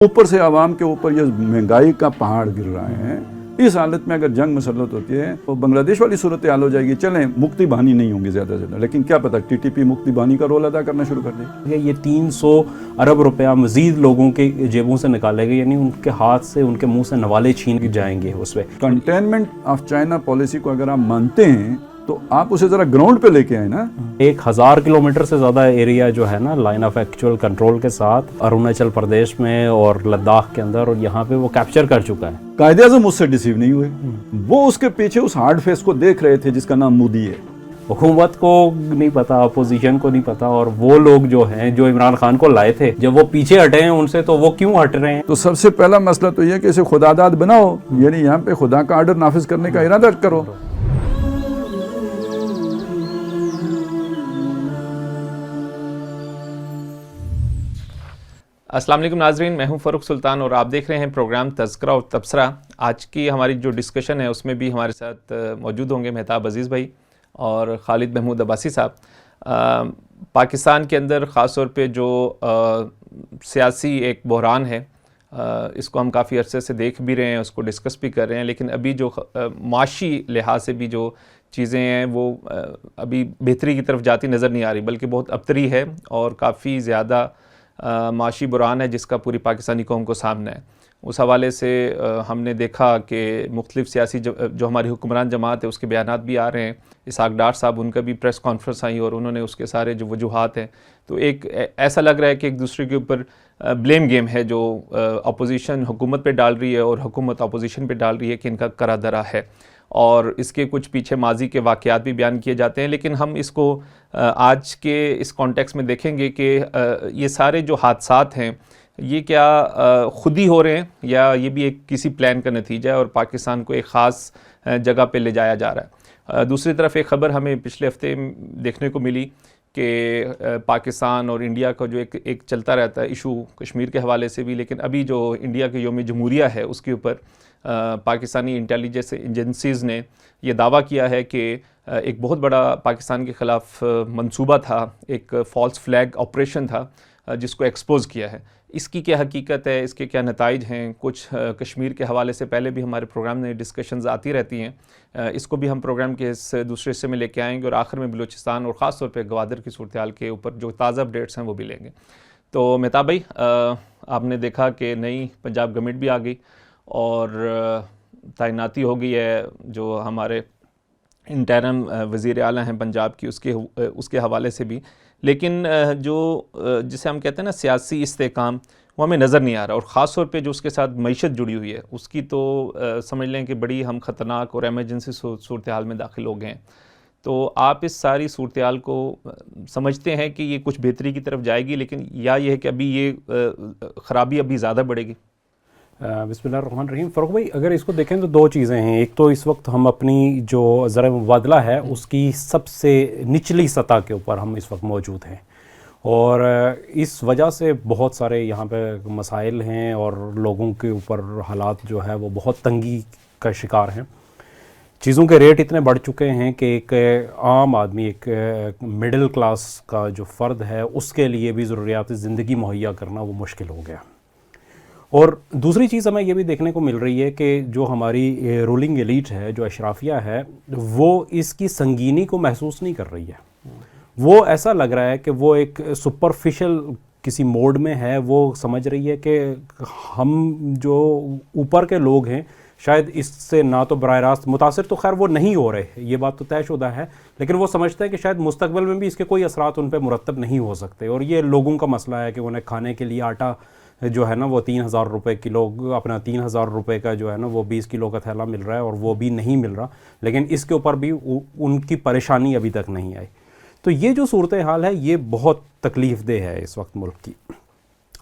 اوپر سے عوام کے اوپر یہ مہنگائی کا پہاڑ گر رہے ہیں. اس حالت میں اگر جنگ مسلط ہوتی ہے تو بنگلہ دیش والی صورتحال ہو جائے گی. چلیں مکتی بانی نہیں ہوں گی زیادہ سے زیادہ، لیکن کیا پتہ ٹی ٹی پی مکتی بانی کا رول ادا کرنا شروع کر دے. یہ 300 ارب روپیہ مزید لوگوں کے جیبوں سے نکالے گئے، یعنی ان کے ہاتھ سے ان کے منہ سے نوالے چھین جائیں گے. اس پہ کنٹینمنٹ آف چائنا پالیسی کو اگر آپ مانتے ہیں تو آپ اسے ذرا گراؤنڈ پہ لے کے آئے نا. 1000 کلومیٹر سے زیادہ ایریا جو ہے نا لائن آف ایکچوئل کنٹرول کے ساتھ اروناچل پردیش میں اور لداخ کے اندر، اور یہاں پہ وہ کیپچر کر چکا ہے. قائد اعظم اس سے ڈیسیو نہیں ہوئے. وہ اس کے پیچھے اس ہارڈ فیس کو دیکھ رہے تھے جس کا نام مودی ہے. حکومت کو نہیں پتا، اپوزیشن کو نہیں پتا، اور وہ لوگ جو ہیں جو عمران خان کو لائے تھے جب وہ پیچھے ہٹے ہیں ان سے تو وہ کیوں ہٹ رہے ہیں؟ تو سب سے پہلا مسئلہ تو یہ ہے کہ اسے خدا داد بناؤ، یعنی یہاں پہ خدا کا آرڈر نافذ کرنے کا ارادہ کرو. السلام علیکم ناظرین، میں ہوں فاروق سلطان اور آپ دیکھ رہے ہیں پروگرام تذکرہ اور تبصرہ. آج کی ہماری جو ڈسکشن ہے اس میں بھی ہمارے ساتھ موجود ہوں گے مہتاب عزیز بھائی اور خالد محمود عباسی صاحب. پاکستان کے اندر خاص طور پہ جو سیاسی ایک بحران ہے، اس کو ہم کافی عرصے سے دیکھ بھی رہے ہیں، اس کو ڈسکس بھی کر رہے ہیں، لیکن ابھی جو معاشی لحاظ سے بھی جو چیزیں ہیں وہ ابھی بہتری کی طرف جاتی نظر نہیں آ رہی، بلکہ بہت ابتری ہے اور کافی زیادہ معاشی بحران ہے جس کا پوری پاکستانی قوم کو سامنا ہے. اس حوالے سے ہم نے دیکھا کہ مختلف سیاسی جو ہماری حکمران جماعت ہے اس کے بیانات بھی آ رہے ہیں. اسحاق ڈار صاحب، ان کا بھی پریس کانفرنس آئی اور انہوں نے اس کے سارے جو وجوہات ہیں، تو ایک ایسا لگ رہا ہے کہ ایک دوسرے کے اوپر بلیم گیم ہے جو اپوزیشن حکومت پہ ڈال رہی ہے اور حکومت اپوزیشن پہ ڈال رہی ہے کہ ان کا کرا درا ہے، اور اس کے کچھ پیچھے ماضی کے واقعات بھی بیان کیے جاتے ہیں. لیکن ہم اس کو آج کے اس کانٹیکس میں دیکھیں گے کہ یہ سارے جو حادثات ہیں یہ کیا خود ہی ہو رہے ہیں یا یہ بھی ایک کسی پلان کا نتیجہ ہے اور پاکستان کو ایک خاص جگہ پہ لے جایا جا رہا ہے. دوسری طرف ایک خبر ہمیں پچھلے ہفتے دیکھنے کو ملی کہ پاکستان اور انڈیا کا جو ایک چلتا رہتا ہے ایشو کشمیر کے حوالے سے بھی، لیکن ابھی جو انڈیا کے یوم جمہوریہ ہے اس کے اوپر پاکستانی انٹیلیجنس ایجنسیز نے یہ دعویٰ کیا ہے کہ ایک بہت بڑا پاکستان کے خلاف منصوبہ تھا، ایک فالس فلیگ آپریشن تھا جس کو ایکسپوز کیا ہے. اس کی کیا حقیقت ہے، اس کے کیا نتائج ہیں؟ کچھ کشمیر کے حوالے سے پہلے بھی ہمارے پروگرام میں ڈسکشنز آتی رہتی ہیں، اس کو بھی ہم پروگرام کے اس دوسرے حصے میں لے کے آئیں گے، اور آخر میں بلوچستان اور خاص طور پہ گوادر کی صورتحال کے اوپر جو تازہ اپڈیٹس ہیں وہ بھی لیں گے. تو مہتاب بھائی، آپ نے دیکھا کہ نئی پنجاب گورنمنٹ بھی آ گئی اور تعیناتی ہو گئی ہے جو ہمارے انٹرم وزیر اعلیٰ ہیں پنجاب کی، اس کے حوالے سے بھی. لیکن جو جسے ہم کہتے ہیں نا سیاسی استحکام، وہ ہمیں نظر نہیں آ رہا، اور خاص طور پہ جو اس کے ساتھ معیشت جڑی ہوئی ہے اس کی تو سمجھ لیں کہ بڑی ہم خطرناک اور ایمرجنسی صورتحال میں داخل ہو گئے ہیں. تو آپ اس ساری صورتحال کو سمجھتے ہیں کہ یہ کچھ بہتری کی طرف جائے گی، لیکن یا یہ ہے کہ ابھی یہ خرابی ابھی زیادہ بڑھے گی؟ بسم اللہ الرحمن الرحیم. فاروق بھائی، اگر اس کو دیکھیں تو دو چیزیں ہیں. ایک تو اس وقت ہم اپنی جو ذرائع مبادلہ ہے اس کی سب سے نچلی سطح کے اوپر ہم اس وقت موجود ہیں، اور اس وجہ سے بہت سارے یہاں پہ مسائل ہیں اور لوگوں کے اوپر حالات جو ہے وہ بہت تنگی کا شکار ہیں. چیزوں کے ریٹ اتنے بڑھ چکے ہیں کہ ایک عام آدمی، ایک مڈل کلاس کا جو فرد ہے، اس کے لیے بھی ضروریات زندگی مہیا کرنا وہ مشکل ہو گیا. اور دوسری چیز ہمیں یہ بھی دیکھنے کو مل رہی ہے کہ جو ہماری رولنگ ایلیٹ ہے، جو اشرافیہ ہے، وہ اس کی سنگینی کو محسوس نہیں کر رہی ہے. وہ ایسا لگ رہا ہے کہ وہ ایک سپرفیشل کسی موڈ میں ہے. وہ سمجھ رہی ہے کہ ہم جو اوپر کے لوگ ہیں شاید اس سے نہ تو براہ راست متاثر تو خیر وہ نہیں ہو رہے، یہ بات تو طے شدہ ہے، لیکن وہ سمجھتے ہیں کہ شاید مستقبل میں بھی اس کے کوئی اثرات ان پہ مرتب نہیں ہو سکتے. اور یہ لوگوں کا مسئلہ ہے کہ انہیں کھانے کے لیے آٹا جو ہے نا وہ 3000 روپے کلو، اپنا 3000 روپے کا جو ہے نا وہ 20 کلو کا تھیلا مل رہا ہے اور وہ بھی نہیں مل رہا، لیکن اس کے اوپر بھی ان کی پریشانی ابھی تک نہیں آئی. تو یہ جو صورتحال ہے یہ بہت تکلیف دہ ہے اس وقت ملک کی.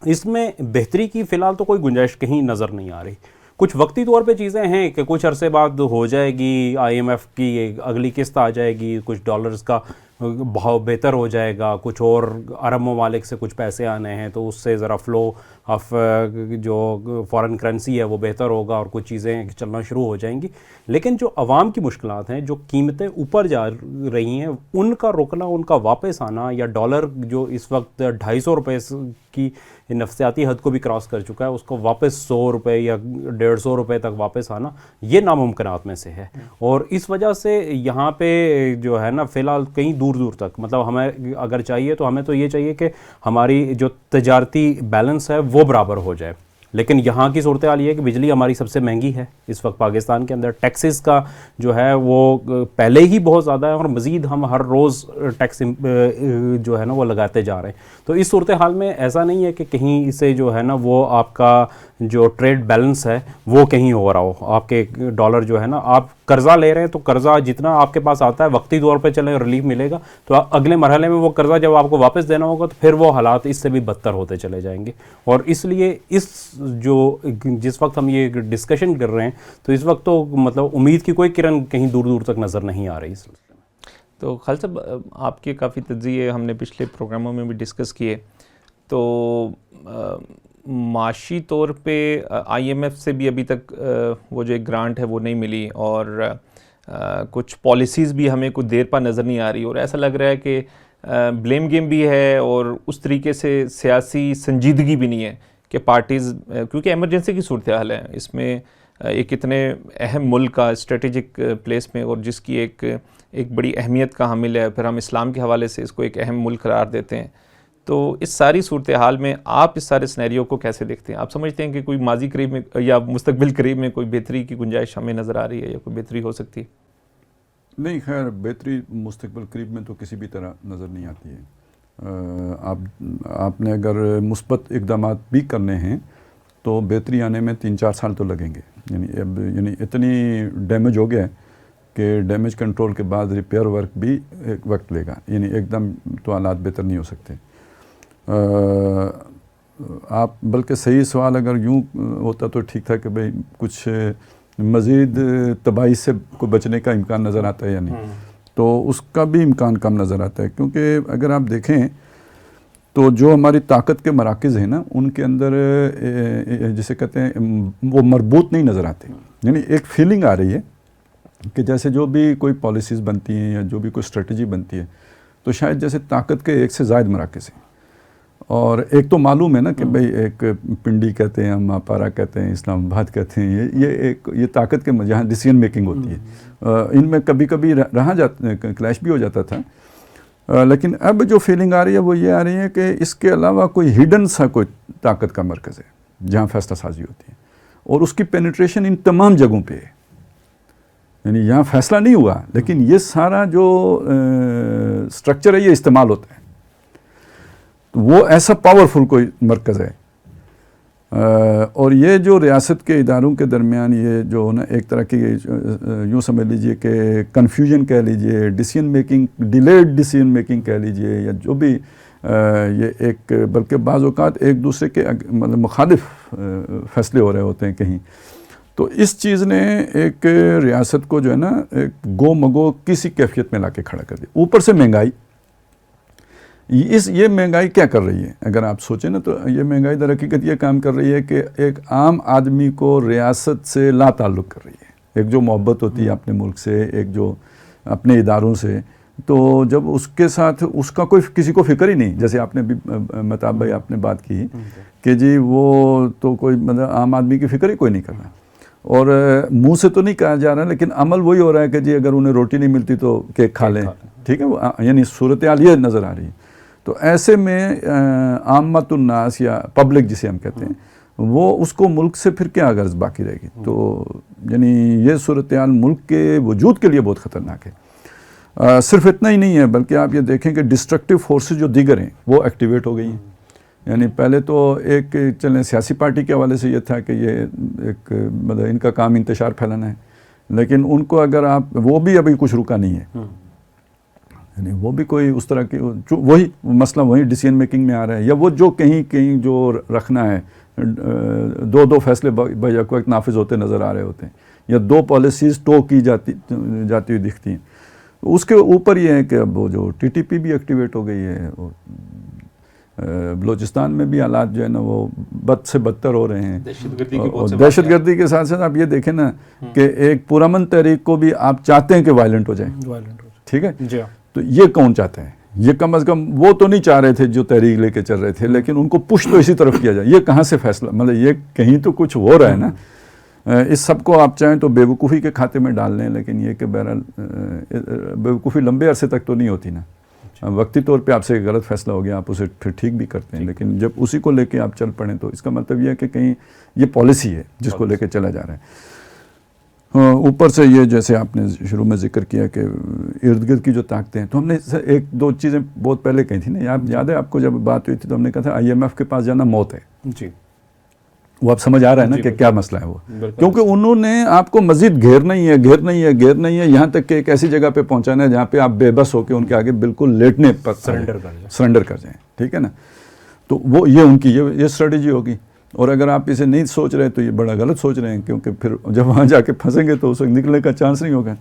اس میں بہتری کی فی الحال تو کوئی گنجائش کہیں نظر نہیں آ رہی. کچھ وقتی طور پہ چیزیں ہیں کہ کچھ عرصے بعد ہو جائے گی، IMF کی اگلی قسط آ جائے گی، کچھ ڈالرز کا بہاؤ بہتر ہو جائے گا، کچھ اور عرب ممالک سے کچھ پیسے آنے ہیں تو اس سے ذرا فلو جو فارن کرنسی ہے وہ بہتر ہوگا اور کچھ چیزیں چلنا شروع ہو جائیں گی. لیکن جو عوام کی مشکلات ہیں, جو قیمتیں اوپر جا رہی ہیں, ان کا رکنا, ان کا واپس آنا, یا ڈالر جو اس وقت 250 روپے کی نفسیاتی حد کو بھی کراس کر چکا ہے, اس کو واپس 100 روپے یا 150 روپے تک واپس آنا, یہ ناممکنات میں سے ہے. اور اس وجہ سے یہاں پہ جو ہے نا فی الحال کہیں دور دور تک, مطلب ہمیں اگر چاہیے تو ہمیں تو یہ چاہیے کہ ہماری جو تجارتی بیلنس ہے وہ برابر ہو جائے. لیکن یہاں کی صورتحال یہ ہے کہ بجلی ہماری سب سے مہنگی ہے اس وقت پاکستان کے اندر. ٹیکسز کا جو ہے وہ پہلے ہی بہت زیادہ ہے, اور مزید ہم ہر روز ٹیکس جو ہے نا وہ لگاتے جا رہے ہیں. تو اس صورتحال میں ایسا نہیں ہے کہ کہیں سے جو ہے نا وہ آپ کا جو ٹریڈ بیلنس ہے وہ کہیں ہو رہا ہو. آپ کے ڈالر جو ہے نا, آپ قرضہ لے رہے ہیں تو قرضہ جتنا آپ کے پاس آتا ہے وقتی طور پہ چلے ریلیف ملے گا, تو اگلے مرحلے میں وہ قرضہ جب آپ کو واپس دینا ہوگا تو پھر وہ حالات اس سے بھی بدتر ہوتے چلے جائیں گے. اور اس لیے جس وقت ہم یہ ڈسکشن کر رہے ہیں تو اس وقت تو مطلب امید کی کوئی کرن کہیں دور دور تک نظر نہیں آ رہی اس سلسلے میں. تو خالد صاحب, آپ کے کافی تجزیے ہم نے پچھلے پروگراموں میں بھی ڈسکس کیے, تو معاشی طور پہ آئی ایم ایف سے بھی ابھی تک وہ جو ایک گرانٹ ہے وہ نہیں ملی, اور کچھ پالیسیز بھی ہمیں کچھ دیر پا نظر نہیں آ رہی, اور ایسا لگ رہا ہے کہ بلیم گیم بھی ہے, اور اس طریقے سے سیاسی سنجیدگی بھی نہیں ہے کہ پارٹیز, کیونکہ ایمرجنسی کی صورتحال ہے اس میں, ایک اتنے اہم ملک کا اسٹریٹجک پلیس میں, اور جس کی ایک بڑی اہمیت کا حامل ہے, پھر ہم اسلام کے حوالے سے اس کو ایک اہم ملک قرار دیتے ہیں. تو اس ساری صورتحال میں آپ اس سارے سینیریو کو کیسے دیکھتے ہیں؟ آپ سمجھتے ہیں کہ کوئی ماضی قریب میں یا مستقبل قریب میں کوئی بہتری کی گنجائش ہمیں نظر آ رہی ہے, یا کوئی بہتری ہو سکتی ہے؟ نہیں, خیر بہتری مستقبل قریب میں تو کسی بھی طرح نظر نہیں آتی ہے. آپ نے اگر مثبت اقدامات بھی کرنے ہیں تو بہتری آنے میں 3-4 سال تو لگیں گے. یعنی اتنی ڈیمیج ہو گیا ہے کہ ڈیمیج کنٹرول کے بعد ریپیئر ورک بھی ایک وقت لے گا. یعنی ایک دم تو حالات بہتر نہیں ہو سکتے. آپ بلکہ صحیح سوال اگر یوں ہوتا تو ٹھیک تھا کہ بھئی کچھ مزید تباہی سے کو بچنے کا امکان نظر آتا ہے یا نہیں, تو اس کا بھی امکان کم نظر آتا ہے. کیونکہ اگر آپ دیکھیں تو جو ہماری طاقت کے مراکز ہیں نا, ان کے اندر جسے کہتے ہیں وہ مربوط نہیں نظر آتے. یعنی ایک فیلنگ آ رہی ہے کہ جیسے جو بھی کوئی پالیسیز بنتی ہیں یا جو بھی کوئی اسٹریٹجی بنتی ہے تو شاید جیسے طاقت کے ایک سے زائد مراکز ہیں. اور ایک تو معلوم ہے نا کہ بھئی ایک پنڈی کہتے ہیں, ہم اپارا کہتے ہیں, اسلام آباد کہتے ہیں, یہ طاقت کے جہاں ڈیسیژن میکنگ ہوتی ہے. ان میں کبھی کبھی کلیش بھی ہو جاتا تھا. لیکن اب جو فیلنگ آ رہی ہے وہ یہ آ رہی ہے کہ اس کے علاوہ کوئی ہڈن سا کوئی طاقت کا مرکز ہے جہاں فیصلہ سازی ہوتی ہے, اور اس کی پینیٹریشن ان تمام جگہوں پہ ہے. یعنی یہاں فیصلہ نہیں ہوا لیکن یہ سارا جو سٹرکچر ہے یہ استعمال ہوتا ہے. وہ ایسا پاورفل کوئی مرکز ہے. اور یہ جو ریاست کے اداروں کے درمیان یہ جو نا ایک طرح کی یوں سمجھ لیجئے کہ کنفیوژن کہہ لیجئے, decision making, delayed decision making کہہ لیجئے, یا جو بھی یہ ایک بلکہ بعض اوقات ایک دوسرے کے مطلب مخالف فیصلے ہو رہے ہوتے ہیں کہیں. تو اس چیز نے ایک ریاست کو جو ہے نا ایک گو مگو کسی کیفیت میں لا کے کھڑا کر دیا. اوپر سے مہنگائی, یہ مہنگائی کیا کر رہی ہے اگر آپ سوچیں نا, تو یہ مہنگائی در حقیقت یہ کام کر رہی ہے کہ ایک عام آدمی کو ریاست سے لا تعلق کر رہی ہے. ایک جو محبت ہوتی ہے اپنے ملک سے, ایک جو اپنے اداروں سے, تو جب اس کے ساتھ اس کا کوئی کسی کو فکر ہی نہیں, جیسے آپ نے بھی مہتاب بھائی آپ نے بات کی کہ جی وہ تو کوئی مطلب عام آدمی کی فکر ہی کوئی نہیں کر رہا, اور منہ سے تو نہیں کہا جا رہا لیکن عمل وہی ہو رہا ہے کہ جی اگر انہیں روٹی نہیں ملتی تو کیک کھا لیں. ٹھیک ہے, یعنی صورتحال یہ نظر آ رہی ہے. تو ایسے میں عامت الناس یا پبلک جسے ہم کہتے ہیں, وہ اس کو ملک سے پھر کیا غرض باقی رہے گی. تو یعنی یہ صورتحال ملک کے وجود کے لیے بہت خطرناک ہے. صرف اتنا ہی نہیں ہے بلکہ آپ یہ دیکھیں کہ ڈسٹرکٹیو فورسز جو دیگر ہیں وہ ایکٹیویٹ ہو گئی ہیں. یعنی پہلے تو ایک چلیں سیاسی پارٹی کے حوالے سے یہ تھا کہ یہ ایک مطلب ان کا کام انتشار پھیلانا ہے, لیکن ان کو اگر آپ وہ بھی ابھی کچھ رکا نہیں ہے. یعنی وہ بھی کوئی اس طرح کی وہی مسئلہ وہی ڈیسیژن میکنگ میں آ رہا ہے, یا وہ جو کہیں جو رکھنا ہے, 2 فیصلے بیک وقت نافذ ہوتے نظر آ رہے ہوتے ہیں, یا 2 پالیسیز ٹو کی جاتی ہوئی دکھتی ہیں. اس کے اوپر یہ ہے کہ اب وہ جو ٹی ٹی پی بھی ایکٹیویٹ ہو گئی ہے, بلوچستان میں بھی حالات جو ہے نا وہ بد سے بدتر ہو رہے ہیں. دہشت گردی کے ساتھ ساتھ آپ یہ دیکھیں نا کہ ایک پرامن تحریک کو بھی آپ چاہتے ہیں کہ وائلنٹ ہو جائے, ٹھیک ہے, تو یہ کون چاہتا ہے؟ یہ کم از کم وہ تو نہیں چاہ رہے تھے جو تحریک لے کے چل رہے تھے, لیکن ان کو پش تو اسی طرف کیا جائے. یہ کہاں سے فیصلہ, مطلب یہ کہیں تو کچھ ہو رہا ہے نا. اس سب کو آپ چاہیں تو بیوقوفی کے کھاتے میں ڈال لیں, لیکن یہ کہ بہرحال بیوقوفی لمبے عرصے تک تو نہیں ہوتی نا. وقتی طور پہ آپ سے غلط فیصلہ ہو گیا, آپ اسے پھر ٹھیک بھی کرتے ہیں, لیکن جب اسی کو لے کے آپ چل پڑیں تو اس کا مطلب یہ ہے کہ کہیں یہ پالیسی ہے جس کو لے کے چلا جا رہا ہے. اوپر سے یہ جیسے آپ نے شروع میں ذکر کیا کہ ارد گرد کی جو طاقتیں ہیں, تو ہم نے ایک دو چیزیں بہت پہلے کہی تھی نا, یاد ہے آپ کو جب بات ہوئی تھی تو ہم نے کہا تھا IMF کے پاس جانا موت ہے. جی, وہ آپ سمجھ آ رہا ہے نا کہ کیا مسئلہ ہے وہ, کیونکہ انہوں نے آپ کو مزید گھیرنا ہی ہے یہاں تک کہ ایک ایسی جگہ پہ پہنچانا ہے جہاں پہ آپ بے بس ہو کے ان کے آگے بالکل لیٹنے پر سرنڈر کر جائیں, ٹھیک ہے نا. تو وہ یہ ان کی یہ اسٹریٹجی ہوگی, اور اگر آپ اسے نہیں سوچ رہے تو یہ بڑا غلط سوچ رہے ہیں, کیونکہ پھر جب وہاں جا کے پھنسیں گے تو اس وقت نکلنے کا چانس نہیں ہوگا.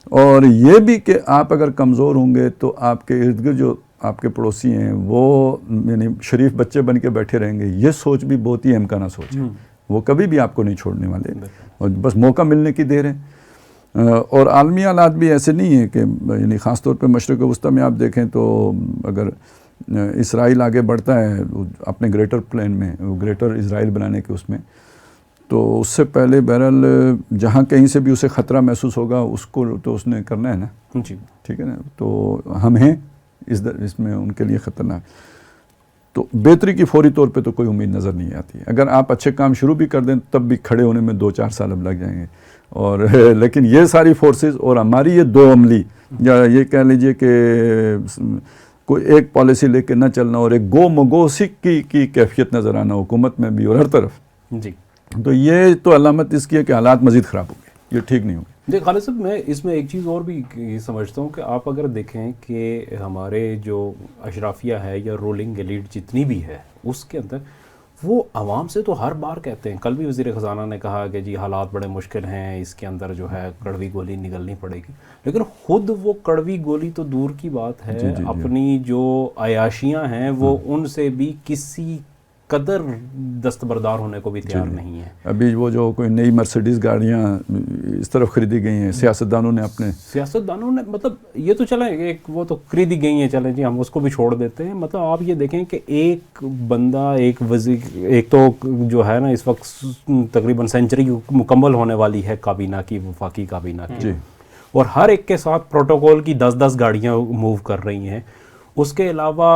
اور یہ بھی کہ آپ اگر کمزور ہوں گے تو آپ کے ارد گرد جو آپ کے پڑوسی ہیں وہ یعنی شریف بچے بن کے بیٹھے رہیں گے. یہ سوچ بھی بہت ہی امکانہ سوچ ہے, وہ کبھی بھی آپ کو نہیں چھوڑنے والے, اور بس موقع ملنے کی دیر ہے. اور عالمی حالات بھی ایسے نہیں ہیں کہ یعنی خاص طور پہ مشرق وسطیٰ میں آپ دیکھیں تو اگر اسرائیل آگے بڑھتا ہے اپنے گریٹر پلان میں, گریٹر اسرائیل بنانے کے اس میں, تو اس سے پہلے بہرحال جہاں کہیں سے بھی اسے خطرہ محسوس ہوگا اس کو تو اس نے کرنا ہے نا. جی, ٹھیک ہے نا. تو ہم ہیں اس میں ان کے لیے خطرناک. تو بہتری کی فوری طور پہ تو کوئی امید نظر نہیں آتی. اگر آپ اچھے کام شروع بھی کر دیں تب بھی کھڑے ہونے میں 2-4 سال اب لگ جائیں گے. اور لیکن یہ ساری فورسز اور ہماری یہ دو عملی, یا یہ کہہ لیجئے کہ کوئی ایک پالیسی لے کے نہ چلنا اور ایک گو مگو سکھ کی کیفیت نظر آنا حکومت میں بھی اور ہر طرف, جی, تو یہ تو علامت اس کی ہے کہ حالات مزید خراب ہو گئے, یہ ٹھیک نہیں ہو گئے. جی خالد صاحب, میں اس میں ایک چیز اور بھی سمجھتا ہوں کہ آپ اگر دیکھیں کہ ہمارے جو اشرافیہ ہے یا رولنگ ایلیٹ جتنی بھی ہے اس کے اندر وہ عوام سے تو ہر بار کہتے ہیں. کل بھی وزیر خزانہ نے کہا کہ جی حالات بڑے مشکل ہیں, اس کے اندر جو ہے کڑوی گولی نگلنی پڑے گی, لیکن خود وہ کڑوی گولی تو دور کی بات ہے, اپنی جو عیاشیاں ہیں وہ ان سے بھی کسی قدر دستبردار ہونے کو بھی تیار نہیں ہے. ابھی وہ جو کوئی نئی مرسیڈیز گاڑیاں اس طرف خریدی گئی ہیں, سیاستدانوں نے مطلب یہ تو چلیں ایک وہ تو خریدی گئی ہیں, چلیں جی ہم اس کو بھی چھوڑ دیتے ہیں. مطلب آپ یہ دیکھیں کہ ایک بندہ ایک وزیر, ایک تو جو ہے نا اس وقت تقریباً سینچری مکمل ہونے والی ہے کابینہ کی, وفاقی کابینہ کی, اور ہر ایک کے ساتھ پروٹوکول کی 10-10 گاڑیاں موو کر رہی ہیں. اس کے علاوہ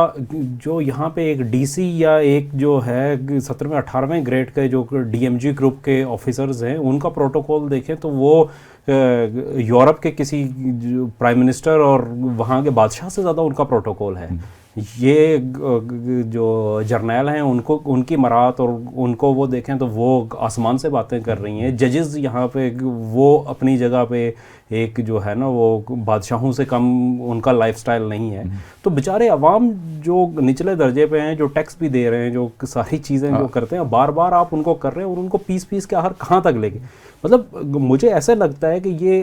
جو یہاں پہ ایک ڈی سی یا ایک جو ہے 17ویں 18ویں گریڈ کے جو DMG گروپ کے آفیسرز ہیں ان کا پروٹوکول دیکھیں تو وہ یورپ کے کسی پرائم منسٹر اور وہاں کے بادشاہ سے زیادہ ان کا پروٹوکول ہے. یہ جو جرنیل ہیں ان کی مراعات اور ان کو وہ دیکھیں تو وہ آسمان سے باتیں کر رہی ہیں. ججز یہاں پہ وہ اپنی جگہ پہ ایک جو ہے نا وہ بادشاہوں سے کم ان کا لائف سٹائل نہیں ہے. تو بیچارے عوام جو نچلے درجے پہ ہیں, جو ٹیکس بھی دے رہے ہیں, جو ساری چیزیں جو کرتے ہیں, بار بار آپ ان کو کر رہے ہیں اور ان کو پیس کے آخر کہاں تک لے گئے. مطلب مجھے ایسے لگتا ہے کہ یہ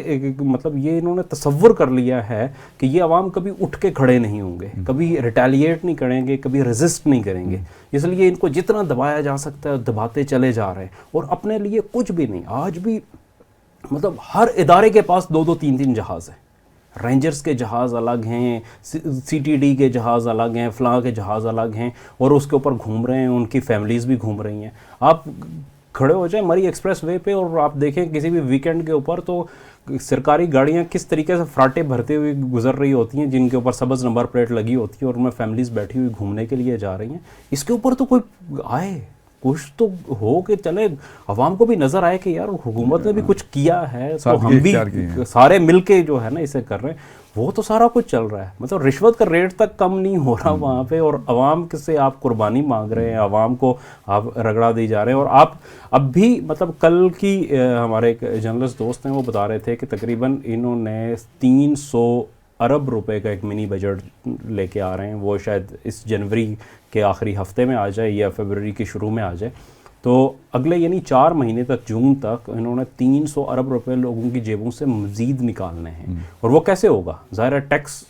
انہوں نے تصور کر لیا ہے کہ یہ عوام کبھی اٹھ کے کھڑے نہیں ہوں گے, کبھی ریٹیلیٹ نہیں کریں گے, کبھی ریزسٹ نہیں کریں گے, اس لیے ان کو جتنا دبایا جا سکتا ہے دباتے چلے جا رہے ہیں. اور اپنے لیے کچھ بھی نہیں. آج بھی مطلب ہر ادارے کے پاس 2-2 3-3 جہاز ہیں. رینجرز کے جہاز الگ ہیں, CTD کے جہاز الگ ہیں, فلاں کے جہاز الگ ہیں, اور اس کے اوپر گھوم رہے ہیں, ان کی فیملیز بھی گھوم رہی ہیں. آپ کھڑے ہو جائیں مری ایکسپریس وے پہ اور آپ دیکھیں کسی بھی ویکینڈ کے اوپر تو سرکاری گاڑیاں کس طریقے سے فراٹے بھرتے ہوئے گزر رہی ہوتی ہیں, جن کے اوپر سبز نمبر پلیٹ لگی ہوتی ہے اور ان میں فیملیز بیٹھی ہوئی گھومنے کے لیے جا رہی ہیں. اس کے اوپر تو کوئی آئے, کچھ تو ہو کہ چلے عوام کو بھی نظر آئے کہ یار حکومت نے بھی کچھ کیا ہے, تو ہم بھی سارے مل کے جو ہے نا اسے کر رہے ہیں. وہ تو سارا کچھ چل رہا ہے. مطلب رشوت کا ریٹ تک کم نہیں ہو رہا وہاں پہ, اور عوام سے آپ قربانی مانگ رہے ہیں, عوام کو آپ رگڑا دی جا رہے ہیں. اور آپ اب بھی مطلب کل کی ہمارے ایک جرنلسٹ دوست ہیں وہ بتا رہے تھے کہ تقریباً انہوں نے 300 ارب روپے کا ایک منی بجٹ لے کے آ رہے ہیں. وہ شاید اس جنوری کے آخری ہفتے میں آ جائے یا فیبروری کے شروع میں آ جائے. تو اگلے یعنی 4 مہینے تک, جون تک, انہوں نے 300 ارب روپے لوگوں کی جیبوں سے مزید نکالنے ہیں. اور وہ کیسے ہوگا؟ ظاہر ہے ٹیکس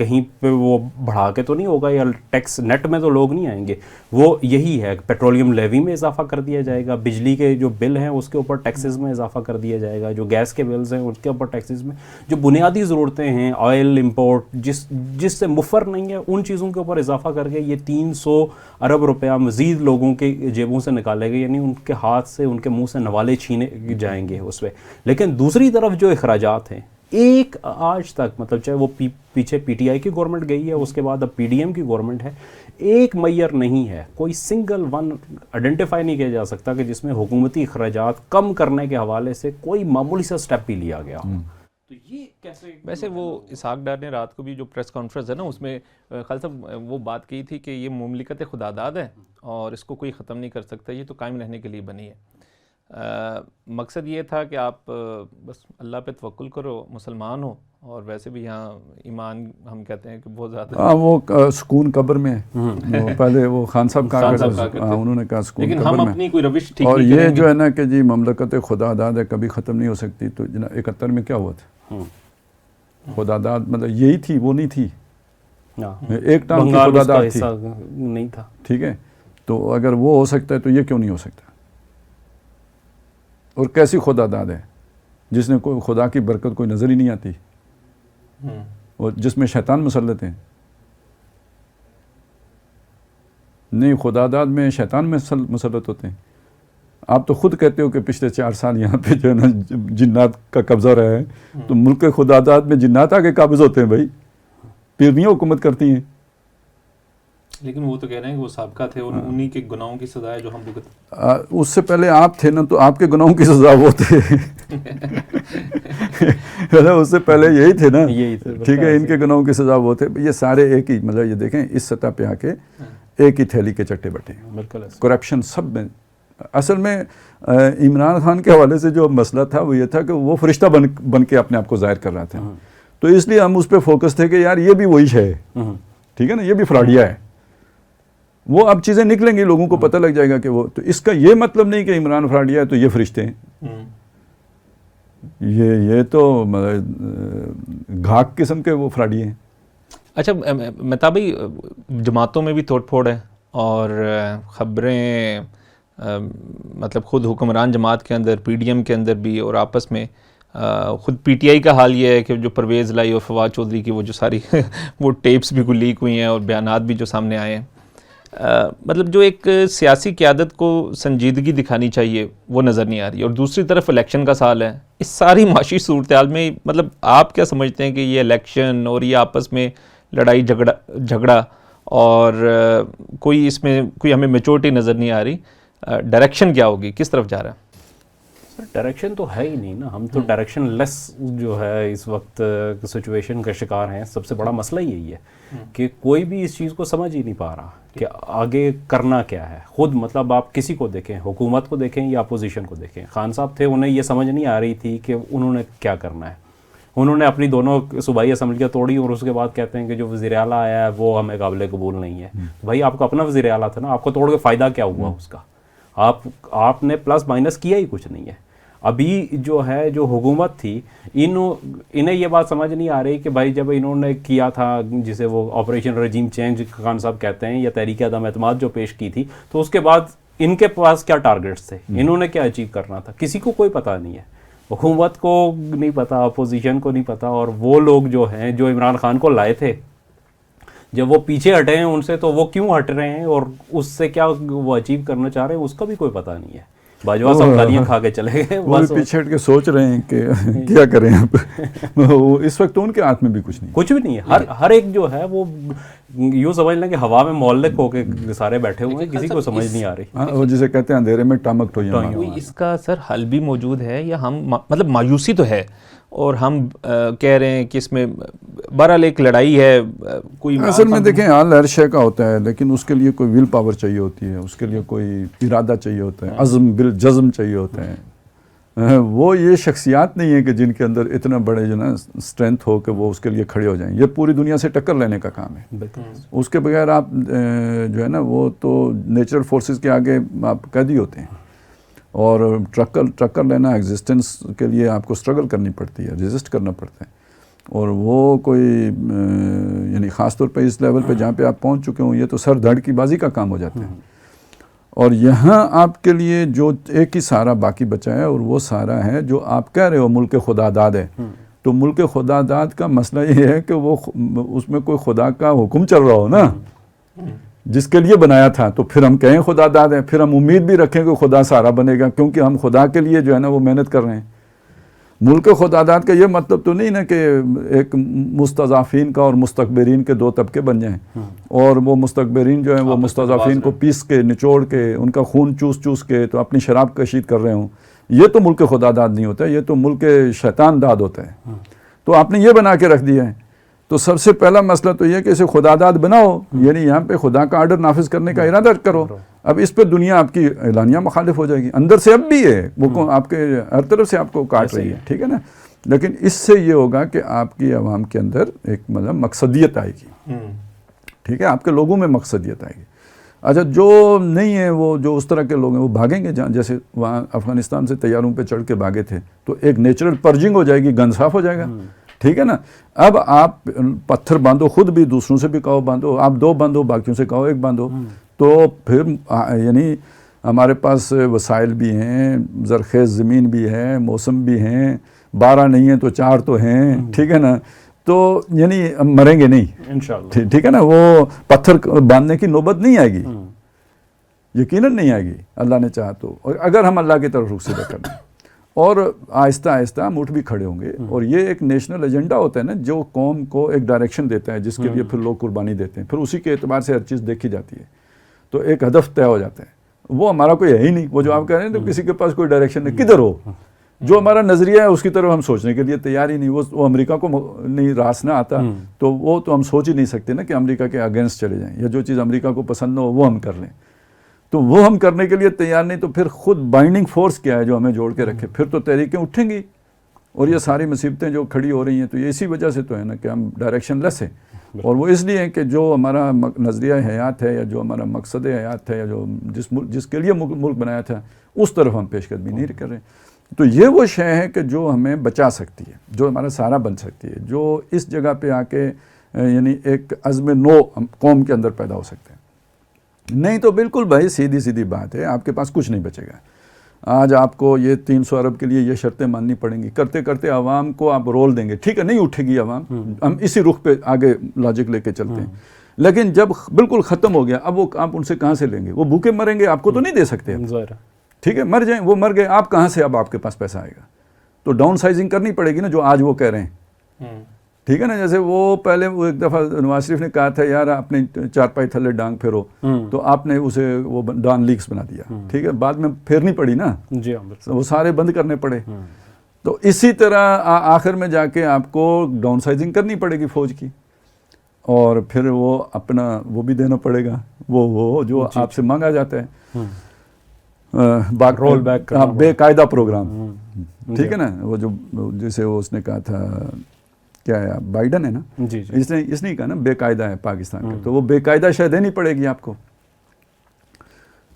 کہیں پہ وہ بڑھا کے تو نہیں ہوگا, یا ٹیکس نیٹ میں تو لوگ نہیں آئیں گے. وہ یہی ہے, پیٹرولیم لیوی میں اضافہ کر دیا جائے گا, بجلی کے جو بل ہیں اس کے اوپر ٹیکسز میں اضافہ کر دیا جائے گا, جو گیس کے بلز ہیں ان کے اوپر ٹیکسز میں, جو بنیادی ضرورتیں ہیں آئل امپورٹ جس سے مفر نہیں ہے ان چیزوں کے اوپر اضافہ کر کے یہ 300 ارب روپیہ مزید لوگوں کے جیبوں سے نکالے گئے, یعنی ان کے ہاتھ سے ان کے منہ سے نوالے چھینے جائیں گے اس پہ. لیکن دوسری طرف جو اخراجات ہیں ایک آج تک, مطلب چاہے وہ پیچھے پی ٹی آئی کی گورنمنٹ گئی ہے, اس کے بعد اب پی ڈی ایم کی گورنمنٹ ہے, ایک میئر نہیں ہے, کوئی سنگل ون آئیڈینٹیفائی نہیں کیا جا سکتا کہ جس میں حکومتی اخراجات کم کرنے کے حوالے سے کوئی معمولی سا سٹیپ بھی لیا گیا. تو یہ کیسے, ویسے وہ اسحاق ڈار نے رات کو بھی جو پریس کانفرنس ہے نا اس میں خالد صاحب وہ بات کی تھی کہ یہ مملکت خداداد ہے اور اس کو کوئی ختم نہیں کر سکتا, یہ تو قائم رہنے کے لیے بنی ہے. مقصد یہ تھا کہ آپ بس اللہ پہ توکل کرو, مسلمان ہو, اور ویسے بھی یہاں ایمان ہم کہتے ہیں کہ بہت زیادہ وہ سکون قبر میں پہلے وہ خان صاحب کہا کرتے, انہوں نے کہا سکون لیکن ہم قبر اپنی کوئی روش ٹھیک اور نہیں یہ کریں گے. جو ہے نا کہ جی مملکت خدا داد ہے کبھی ختم نہیں ہو سکتی. تو 71 میں کیا ہوا تھا, خدا داد مطلب یہی تھی, وہ نہیں تھی, ایک ٹائم کی خدا داد تھی نہیں تھا. ٹھیک ہے, تو اگر وہ ہو سکتا ہے تو یہ کیوں نہیں ہو سکتا. اور کیسی خدا داد ہے جس نے کوئی خدا کی برکت کوئی نظر ہی نہیں آتی, اور جس میں شیطان مسلط ہیں. نہیں, خدا داد میں شیطان مسلط ہوتے ہیں. آپ تو خود کہتے ہو کہ پچھلے 4 سال یہاں پہ جو ہے نا جنات کا قبضہ رہا ہے, تو ملک خدا داد میں جنات آگے قابض ہوتے ہیں بھائی, پیرنیاں حکومت کرتی ہیں. لیکن وہ تو کہہ رہے ہیں کہ وہ سابقہ تھے, انہی کے گناہوں کی سزا ہے جو ہم بھگت. اس سے پہلے آپ تھے نا, تو آپ کے گناہوں کی سزا وہ تھے. اس سے پہلے یہی تھے نا, ٹھیک ہے, ان کے گناہوں کی سزا وہ تھے. یہ سارے ایک ہی, مطلب یہ دیکھیں اس سطح پہ آ کے ایک ہی تھیلی کے چٹے بٹے. کرپشن سب میں. اصل میں عمران خان کے حوالے سے جو مسئلہ تھا وہ یہ تھا کہ وہ فرشتہ بن کے اپنے آپ کو ظاہر کر رہا تھا, تو اس لیے ہم اس پہ فوکس تھے کہ یار یہ بھی وہی ہے, ٹھیک ہے نا, یہ بھی فراڈیا ہے. وہ اب چیزیں نکلیں گی, لوگوں کو پتہ لگ جائے گا کہ وہ, تو اس کا یہ مطلب نہیں کہ عمران فراڈیا ہے تو یہ فرشتے ہیں. یہ تو گھاک قسم کے وہ فراڈی ہیں. اچھا مہتاب بھائی, جماعتوں میں بھی توڑ پھوڑ ہے, اور خبریں مطلب خود حکمران جماعت کے اندر, پی ڈی ایم کے اندر بھی, اور آپس میں خود پی ٹی آئی کا حال یہ ہے کہ جو پرویز لائی اور فواد چودھری کی وہ جو ساری وہ ٹیپس بھی لیک ہوئی ہیں اور بیانات بھی جو سامنے آئے ہیں, مطلب جو ایک سیاسی قیادت کو سنجیدگی دکھانی چاہیے وہ نظر نہیں آ رہی. اور دوسری طرف الیکشن کا سال ہے. اس ساری معاشی صورتحال میں مطلب آپ کیا سمجھتے ہیں کہ یہ الیکشن اور یہ آپس میں لڑائی جھگڑا اور کوئی اس میں کوئی ہمیں میچورٹی نظر نہیں آ رہی, ڈائریکشن کیا ہوگی, کس طرف جا رہا ہے؟ سر ڈائریکشن تو ہے ہی نہیں نا, ہم تو ڈائریکشن لیس جو ہے اس وقت سچویشن کا شکار ہیں. سب سے بڑا مسئلہ یہی ہے کہ کوئی بھی اس چیز کو سمجھ ہی نہیں پا رہا کہ آگے کرنا کیا ہے. خود مطلب آپ کسی کو دیکھیں, حکومت کو دیکھیں یا اپوزیشن کو دیکھیں, خان صاحب تھے, انہیں یہ سمجھ نہیں آ رہی تھی کہ انہوں نے کیا کرنا ہے. انہوں نے اپنی دونوں صوبائی اسمبلیاں توڑی اور اس کے بعد کہتے ہیں کہ جو وزیر اعلیٰ آیا ہے وہ ہمیں قابل قبول نہیں ہے. بھائی آپ کا اپنا وزیر اعلیٰ تھا نا, آپ کو توڑ کے فائدہ کیا ہوا اس کا؟ آپ نے پلس مائنس کیا ہی کچھ نہیں ہے. ابھی جو ہے جو حکومت تھی انہیں یہ بات سمجھ نہیں آ رہی کہ بھائی جب انہوں نے کیا تھا جسے وہ آپریشن رجیم چینج خان صاحب کہتے ہیں یا تحریک عدم اعتماد جو پیش کی تھی, تو اس کے بعد ان کے پاس کیا ٹارگٹس تھے, انہوں نے کیا اچیو کرنا تھا, کسی کو کوئی پتہ نہیں ہے. حکومت کو نہیں پتہ, اپوزیشن کو نہیں پتہ, اور وہ لوگ جو ہیں جو عمران خان کو لائے تھے جب وہ پیچھے ہٹے ہیں ان سے, تو وہ کیوں ہٹ رہے ہیں اور اس سے کیا وہ اچیو کرنا چاہ رہے ہیں اس کا بھی کوئی پتہ نہیں ہے. باجوہ صاحب گالیاں کھا کے چلے گئے, وہ پیچھے ہٹ کے سوچ رہے ہیں کہ کیا کریں اب. اس وقت ان کے ہاتھ میں بھی کچھ نہیں, کچھ بھی نہیں ہے. ہر ایک جو ہے وہ یوں سمجھ لیں کہ ہوا میں معلق ہو کے سارے بیٹھے ہوئے ہیں, کسی کو سمجھ نہیں آ رہی. وہ جسے کہتے ہیں اندھیرے میں ٹامک ٹوئیاں. اس کا سر حل بھی موجود ہے یا ہم مطلب مایوسی تو ہے اور ہم کہہ رہے ہیں کہ اس میں بہرحال ایک لڑائی ہے کوئی. اصل میں دیکھیں حال ہر شے کا ہوتا ہے, لیکن اس کے لیے کوئی ول پاور چاہیے ہوتی ہے, اس کے لیے کوئی ارادہ چاہیے ہوتا ہے, عزم بالجزم چاہیے ہوتا ہے. وہ یہ شخصیات نہیں ہے کہ جن کے اندر اتنا بڑے جو نا اسٹرینتھ ہو کہ وہ اس کے لیے کھڑے ہو جائیں. یہ پوری دنیا سے ٹکر لینے کا کام ہے. اس کے بغیر آپ جو ہے نا وہ تو نیچرل فورسز کے آگے آپ قیدی ہوتے ہیں, اور ٹکر لینا ایگزسٹنس کے لیے آپ کو اسٹرگل کرنی پڑتی ہے, ریزسٹ کرنا پڑتا ہے. اور وہ کوئی یعنی خاص طور پہ اس لیول پہ جہاں پہ آپ پہنچ چکے ہوں، یہ تو سر دھڑ کی بازی کا کام ہو جاتا ہے. اور یہاں آپ کے لیے جو ایک ہی سہارا باقی بچا ہے، اور وہ سہارا ہے جو آپ کہہ رہے ہو ملک خدا داد ہے. تو ملک خدا داد کا مسئلہ یہ ہے کہ وہ اس میں کوئی خدا کا حکم چل رہا ہو نا، جس کے لیے بنایا تھا، تو پھر ہم کہیں خدا داد ہے، پھر ہم امید بھی رکھیں کہ خدا سہارا بنے گا، کیونکہ ہم خدا کے لیے جو ہے نا وہ محنت کر رہے ہیں. ملک خدا داد کا یہ مطلب تو نہیں نا کہ ایک مستضعفین کا اور مستکبرین کے 2 طبقے بن جائیں، اور وہ مستکبرین جو ہیں وہ مستضعفین کو پیس کے نچوڑ کے ان کا خون چوس کے تو اپنی شراب کشید کر رہے ہوں. یہ تو ملک خدا داد نہیں ہوتا، یہ تو ملک شیطان داد ہوتا ہے. تو آپ نے یہ بنا کے رکھ دیا ہے. تو سب سے پہلا مسئلہ تو یہ کہ اسے خدا داد بناؤ، یعنی یہاں پہ خدا کا آرڈر نافذ کرنے کا ارادہ کرو. اب اس پہ دنیا آپ کی اعلانیہ مخالف ہو جائے گی، اندر سے اب بھی ہے، وہ آپ کے ہر طرف سے آپ کو کاٹ رہی ہے، ٹھیک ہے نا. لیکن اس سے یہ ہوگا کہ آپ کی عوام کے اندر ایک مطلب مقصدیت آئے گی، ٹھیک ہے، آپ کے لوگوں میں مقصدیت آئے گی. اچھا جو نہیں ہے، وہ جو اس طرح کے لوگ ہیں وہ بھاگیں گے، جیسے وہاں افغانستان سے طیاروں پہ چڑھ کے بھاگے تھے، تو ایک نیچرل پرجنگ ہو جائے گی، گن صاف ہو جائے گا، ٹھیک ہے نا. اب آپ پتھر باندھو، خود بھی دوسروں سے بھی کہو باندھو، آپ 2 باندھو، باقیوں سے کہو 1 باندھو. تو پھر یعنی ہمارے پاس وسائل بھی ہیں، زرخیز زمین بھی ہے، موسم بھی ہیں، 12 نہیں ہیں تو 4 تو ہیں، ٹھیک ہے نا. تو یعنی مریں گے نہیں انشاءاللہ، ٹھیک ہے نا. وہ پتھر باندھنے کی نوبت نہیں آئے گی، یقیناً نہیں آئے گی، اللہ نے چاہا تو. اور اگر ہم اللہ کی طرف رخ سیدھا کر دیں اور آہستہ آہستہ ہم اٹھ بھی کھڑے ہوں گے. اور یہ ایک نیشنل ایجنڈا ہوتا ہے نا، جو قوم کو ایک ڈائریکشن دیتا ہے، جس کے لیے پھر لوگ قربانی دیتے ہیں، پھر اسی کے اعتبار سے ہر چیز دیکھی جاتی ہے. تو ایک ہدف طے ہو جاتا ہے. وہ ہمارا کوئی ہے ہی نہیں. وہ جو آپ کہہ رہے ہیں تو کسی کے پاس کوئی ڈائریکشن نہیں، کدھر ہو. جو ہمارا نظریہ ہے اس کی طرف ہم سوچنے کے لیے تیار ہی نہیں. وہ امریکہ کو نہیں راس نہ آتا، تو وہ تو ہم سوچ ہی نہیں سکتے نا کہ امریکہ کے اگینسٹ چلے جائیں، یا جو چیز امریکہ کو پسند نہ ہو وہ ہم کر لیں. تو وہ ہم کرنے کے لیے تیار نہیں. تو پھر خود بائنڈنگ فورس کیا ہے جو ہمیں جوڑ کے رکھے؟ پھر تو تحریکیں اٹھیں گی. اور یہ ساری مصیبتیں جو کھڑی ہو رہی ہیں تو یہ اسی وجہ سے تو ہے نا کہ ہم ڈائریکشن لیس ہیں. اور وہ اس لیے کہ جو ہمارا نظریہ حیات ہے، یا جو ہمارا مقصد حیات ہے، یا جو جس کے لیے ملک بنایا تھا، اس طرف ہم پیش قدمی نہیں کر رہے. تو یہ وہ شے ہے کہ جو ہمیں بچا سکتی ہے، جو ہمارا سہارا بن سکتی ہے، جو اس جگہ پہ آ کے یعنی ایک عزم نو قوم کے اندر پیدا ہو سکتے ہیں. نہیں تو بالکل بھائی سیدھی بات ہے، آپ کے پاس کچھ نہیں بچے گا. آج آپ کو یہ 300 ارب کے لیے یہ شرطیں ماننی پڑیں گی، کرتے کرتے عوام کو آپ رول دیں گے، ٹھیک ہے، نہیں اٹھے گی عوام، ہم اسی رخ پہ آگے لاجک لے کے چلتے ہیں. لیکن جب بالکل ختم ہو گیا، اب وہ آپ ان سے کہاں سے لیں گے؟ وہ بھوکے مریں گے، آپ کو تو نہیں دے سکتے. ٹھیک ہے، مر جائیں، وہ مر گئے، آپ کہاں سے اب آپ کے پاس پیسہ آئے گا؟ تو ڈاؤن سائزنگ کرنی پڑے گی نا، جو آج وہ کہہ رہے ہیں، ٹھیک ہے نا. جیسے وہ پہلے وہ ایک دفعہ نواز شریف نے کہا تھا یار اپنے چارپائی تھلے ڈانگ پھیرو، تو آپ نے اسے وہ ڈان لیکس بنا دیا، ٹھیک ہے. بعد میں پھیرنی پڑی نا، وہ سارے بند کرنے پڑے. تو اسی طرح آخر میں جا کے آپ کو ڈاؤن سائزنگ کرنی پڑے گی فوج کی، اور پھر وہ اپنا وہ بھی دینا پڑے گا، وہ جو آپ سے مانگا جاتا ہے، رول بیک، بے قاعدہ پروگرام، ٹھیک ہے نا. وہ جو جیسے اس نے کہا تھا، کیا ہے بائیڈن ہے نا، اس نے کہا نا بے قاعدہ ہے پاکستان کا، تو وہ بے قاعدہ شے دینی پڑے گی آپ کو.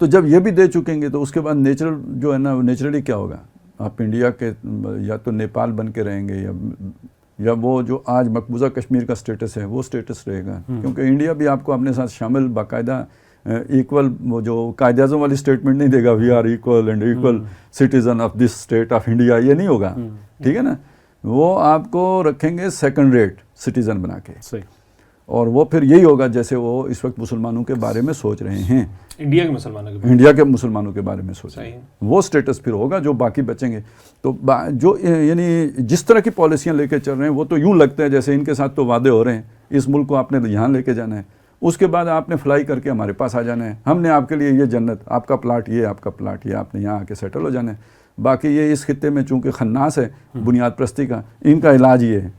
تو جب یہ بھی دے چکیں گے تو اس کے بعد نیچرل جو ہے نا، نیچرلی کیا ہوگا؟ آپ انڈیا کے یا تو نیپال بن کے رہیں گے، یا وہ جو آج مقبوضہ کشمیر کا سٹیٹس ہے وہ سٹیٹس رہے گا. کیونکہ انڈیا بھی آپ کو اپنے ساتھ شامل باقاعدہ ایکول، وہ جو قائد اعظم والی اسٹیٹمنٹ نہیں دے گا، we are equal and equal citizen of this state of India, یہ نہیں ہوگا، ٹھیک ہے نا. وہ آپ کو رکھیں گے سیکنڈ ریٹ سٹیزن بنا کے. اور وہ پھر یہی ہوگا جیسے وہ اس وقت مسلمانوں کے بارے میں سوچ رہے ہیں، انڈیا کے مسلمانوں کے بارے میں سوچ رہے ہیں. وہ سٹیٹس پھر ہوگا جو باقی بچیں گے. تو جو یعنی جس طرح کی پالیسیاں لے کے چل رہے ہیں، وہ تو یوں لگتا ہے جیسے ان کے ساتھ تو وعدے ہو رہے ہیں، اس ملک کو آپ نے یہاں لے کے جانا ہے، اس کے بعد آپ نے فلائی کر کے ہمارے پاس آ جانا ہے، ہم نے آپ کے لیے یہ جنت، آپ کا پلاٹ یہ، آپ کا پلاٹ یہ، آپ نے یہاں آ کے سیٹل ہو جانا ہے. باقی یہ اس خطے میں چونکہ خناس ہے بنیاد پرستی کا، ان کا علاج یہ ہے.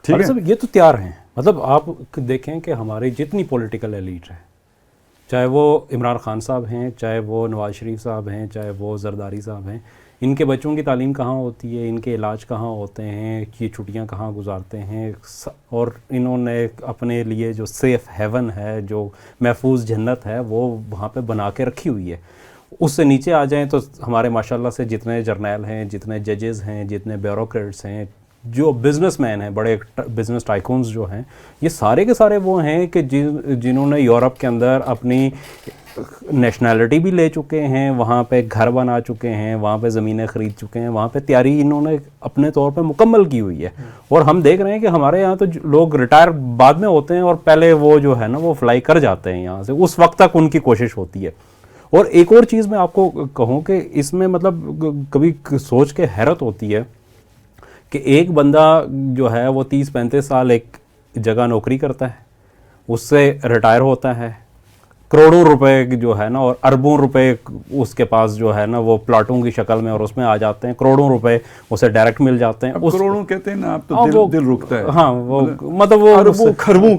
ٹھیک ہے، یہ تو تیار ہیں. مطلب آپ دیکھیں کہ ہماری جتنی پولیٹیکل ایلیٹ ہے، چاہے وہ عمران خان صاحب ہیں، چاہے وہ نواز شریف صاحب ہیں، چاہے وہ زرداری صاحب ہیں، ان کے بچوں کی تعلیم کہاں ہوتی ہے، ان کے علاج کہاں ہوتے ہیں، یہ چھٹیاں کہاں گزارتے ہیں، اور انہوں نے اپنے لیے جو سیف ہیون ہے، جو محفوظ جنت ہے، وہ وہاں پہ بنا کے رکھی ہوئی ہے. اس سے نیچے آ جائیں تو ہمارے ماشاءاللہ سے جتنے جرنیل ہیں، جتنے ججز ہیں، جتنے بیوروکریٹس ہیں، جو بزنس مین ہیں, بڑے بزنس ٹائکونز جو ہیں, یہ سارے کے سارے وہ ہیں کہ جنہوں نے یورپ کے اندر اپنی نیشنلٹی بھی لے چکے ہیں, وہاں پہ گھر بنا چکے ہیں, وہاں پہ زمینیں خرید چکے ہیں, وہاں پہ تیاری انہوں نے اپنے طور پہ مکمل کی ہوئی ہے. اور ہم دیکھ رہے ہیں کہ ہمارے یہاں تو لوگ ریٹائر بعد میں ہوتے ہیں اور پہلے وہ جو ہے نا وہ فلائی کر جاتے ہیں یہاں سے, اس وقت تک ان کی کوشش ہوتی ہے. اور ایک اور چیز میں آپ کو کہوں کہ اس میں مطلب کبھی سوچ کے حیرت ہوتی ہے کہ ایک بندہ جو ہے وہ 30-35 سال ایک جگہ نوکری کرتا ہے, اس سے ریٹائر ہوتا ہے, کروڑوں روپے جو ہے نا اور اربوں روپے اس کے پاس جو ہے نا وہ پلاٹوں کی شکل میں اور اس میں آ جاتے ہیں, کروڑوں روپے اسے ڈائریکٹ مل جاتے ہیں. کروڑوں کہتے ہیں نا آپ تو دل رکتا ہے. ہاں وہ مطلب وہ خربوں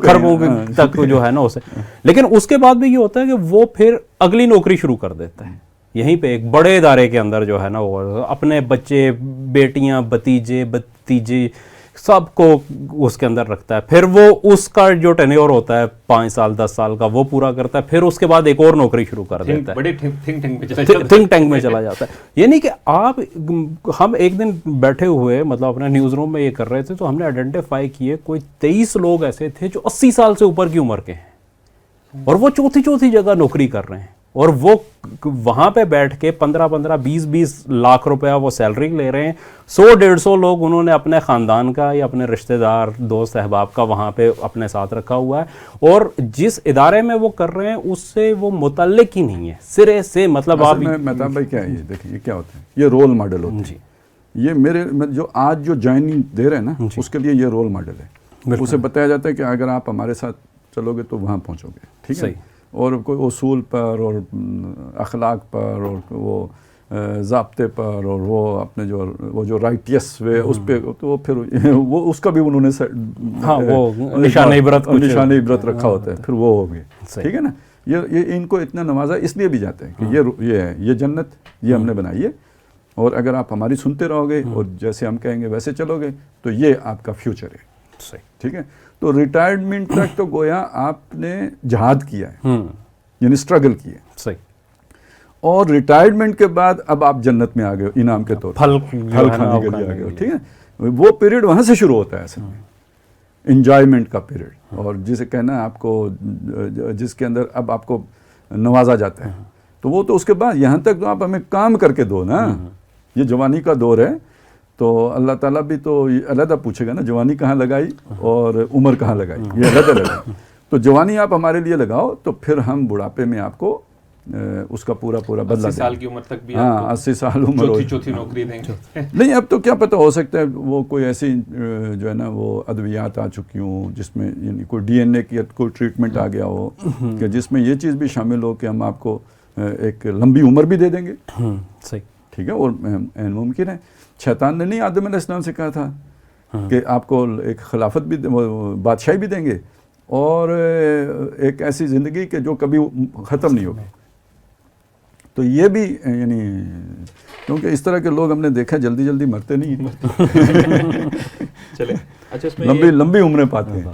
تک جو ہے نا اسے, لیکن اس کے بعد بھی یہ ہوتا ہے کہ وہ پھر اگلی نوکری شروع کر دیتا ہے یہیں پہ ایک بڑے ادارے کے اندر جو ہے نا وہ اپنے بچے بیٹیاں بھتیجے بھتیجے سب کو اس کے اندر رکھتا ہے. پھر وہ اس کا جو ٹینیور ہوتا ہے 5 سال 10 سال کا وہ پورا کرتا ہے, پھر اس کے بعد ایک اور نوکری شروع کر دیتا ہے, بڑے تھنک ٹینک میں چلا جاتا ہے. یعنی کہ آپ ہم ایک دن بیٹھے ہوئے مطلب اپنے نیوز روم میں یہ کر رہے تھے تو ہم نے آئیڈینٹیفائی کیے کوئی 23 لوگ ایسے تھے جو 80 سال سے اوپر کی عمر کے ہیں اور وہ چوتھی جگہ نوکری کر رہے ہیں, اور وہ وہاں پہ بیٹھ کے 15-20 لاکھ روپیہ وہ سیلری لے رہے ہیں. 100-150 لوگ انہوں نے اپنے خاندان کا یا اپنے رشتہ دار دوست احباب کا وہاں پہ اپنے ساتھ رکھا ہوا ہے, اور جس ادارے میں وہ کر رہے ہیں اس سے وہ متعلق ہی نہیں ہے سرے سے. مطلب آپ مہتاب بھائی کیا ہے یہ دیکھیں یہ کیا ہوتا ہے, یہ رول ماڈل ہوتا ہے. یہ میرے جو آج جو جوائننگ دے رہے ہیں نا اس کے لیے یہ رول ماڈل ہے. اسے بتایا جاتا ہے کہ اگر آپ ہمارے ساتھ چلو گے تو وہاں پہنچو گے, ٹھیک ہے, اور کوئی اصول پر اور اخلاق پر اور وہ ضابطے پر اور وہ اپنے جو رائٹیس وے اس پہ, تو پھر وہ اس کا بھی انہوں نے نشان عبرت رکھا ہوتا ہے, پھر وہ ہو گئے. ٹھیک ہے نا, یہ ان کو اتنا نوازا اس لیے بھی جاتے ہیں کہ یہ ہے یہ جنت یہ ہم نے بنائی ہے, اور اگر آپ ہماری سنتے رہو گے اور جیسے ہم کہیں گے ویسے چلو گے تو یہ آپ کا فیوچر ہے. ٹھیک ہے, تو ریٹائرمنٹ تک تو گویا آپ نے جہاد کیا ہے, یعنی اسٹرگل کی ہے. صحیح. اور ریٹائرمنٹ کے بعد اب آپ جنت میں آ گئے ہو, انعام کے طور پھل کھانے کے لیے آ گئے ہو. ٹھیک ہے, وہ پیریڈ وہاں سے شروع ہوتا ہے اصل میں, انجوائمنٹ کا پیریڈ, اور جسے کہنا ہے آپ کو جس کے اندر اب آپ کو نوازا جاتا ہے, تو وہ تو اس کے بعد یہاں تک تو آپ ہمیں کام کر کے دو نا. یہ جوانی کا دور ہے, تو اللہ تعالیٰ بھی تو علیحدہ پوچھے گا نا جوانی کہاں لگائی اور عمر کہاں لگائی, یہ علیحدہ لگائی. تو جوانی آپ ہمارے لیے لگاؤ تو پھر ہم بڑھاپے میں آپ کو اس کا پورا بدلہ دیں. 80 سال کی عمر تک بھی, ہاں 80 سال عمر چوتھی نوکری دیں گے. نہیں, اب تو کیا پتہ ہو سکتا ہے وہ کوئی ایسی جو ہے نا وہ ادویات آ چکی ہوں جس میں یعنی کوئی DNA کی کوئی ٹریٹمنٹ آ گیا ہو کہ جس میں یہ چیز بھی شامل ہو کہ ہم آپ کو ایک لمبی عمر بھی دے دیں گے. صحیح. ٹھیک ہے, اور ممکن ہے شیطان نے نہیں آدم علیہ السلام سے کہا تھا کہ آپ کو ایک خلافت بھی بادشاہی بھی دیں گے اور ایک ایسی زندگی کہ جو کبھی ختم نہیں ہوگی. تو یہ بھی یعنی کیونکہ اس طرح کے لوگ ہم نے دیکھا جلدی مرتے نہیں ہیں. چلے اچھا, اس میں لمبی عمریں پاتے ہیں.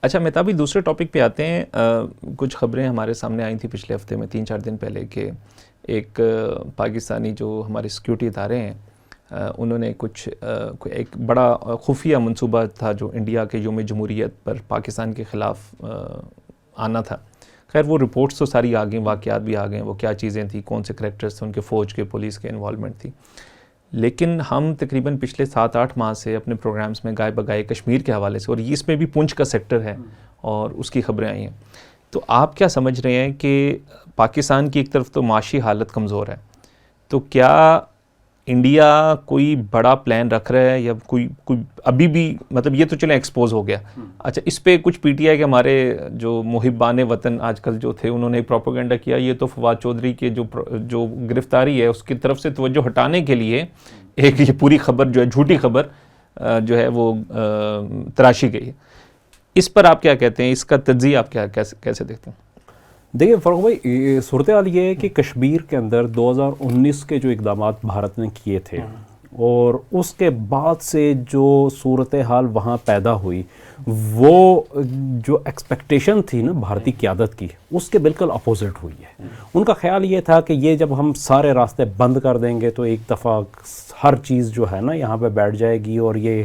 اچھا مہتاب، دوسرے ٹاپک پہ آتے ہیں. کچھ خبریں ہمارے سامنے آئی تھیں پچھلے ہفتے میں 3-4 دن پہلے کہ ایک پاکستانی جو ہمارے سیکیورٹی ادارے ہیں انہوں نے ایک بڑا خفیہ منصوبہ تھا جو انڈیا کے یوم جمہوریت پر پاکستان کے خلاف آنا تھا. خیر وہ رپورٹس تو ساری آ گئیں، واقعات بھی آ گئے، وہ کیا چیزیں تھیں، کون سے کریکٹرز تھے، ان کے فوج کے پولیس کے انوالومنٹ تھی. لیکن ہم تقریباً پچھلے 7-8 ماہ سے اپنے پروگرامز میں گائے بگائے کشمیر کے حوالے سے، اور اس میں بھی پونچھ کا سیکٹر ہے اور اس کی خبریں آئی ہیں. تو آپ کیا سمجھ رہے ہیں کہ پاکستان کی ایک طرف تو معاشی حالت کمزور ہے، تو کیا انڈیا کوئی بڑا پلان رکھ رہا ہے یا کوئی ابھی بھی، مطلب یہ تو چلیں ایکسپوز ہو گیا. اچھا اس پہ کچھ پی ٹی آئی کے ہمارے جو محبان وطن آج کل جو تھے انہوں نے پروپیگنڈا کیا یہ تو فواد چودھری کے جو گرفتاری ہے اس کی طرف سے توجہ ہٹانے کے لیے ایک یہ پوری خبر جو ہے جھوٹی خبر جو ہے وہ تراشی گئی. اس پر آپ کیا کہتے ہیں، اس کا تجزیہ آپ کیسے دیکھتے ہیں؟ دیکھیے فاروق بھائی، صورتحال یہ ہے کہ کشمیر کے اندر 2019 کے جو اقدامات بھارت نے کیے تھے اور اس کے بعد سے جو صورتحال وہاں پیدا ہوئی، وہ جو ایکسپیکٹیشن تھی نا بھارتی قیادت کی اس کے بالکل اپوزٹ ہوئی ہے. ان کا خیال یہ تھا کہ یہ جب ہم سارے راستے بند کر دیں گے تو ایک دفعہ ہر چیز جو ہے نا یہاں پہ بیٹھ جائے گی اور یہ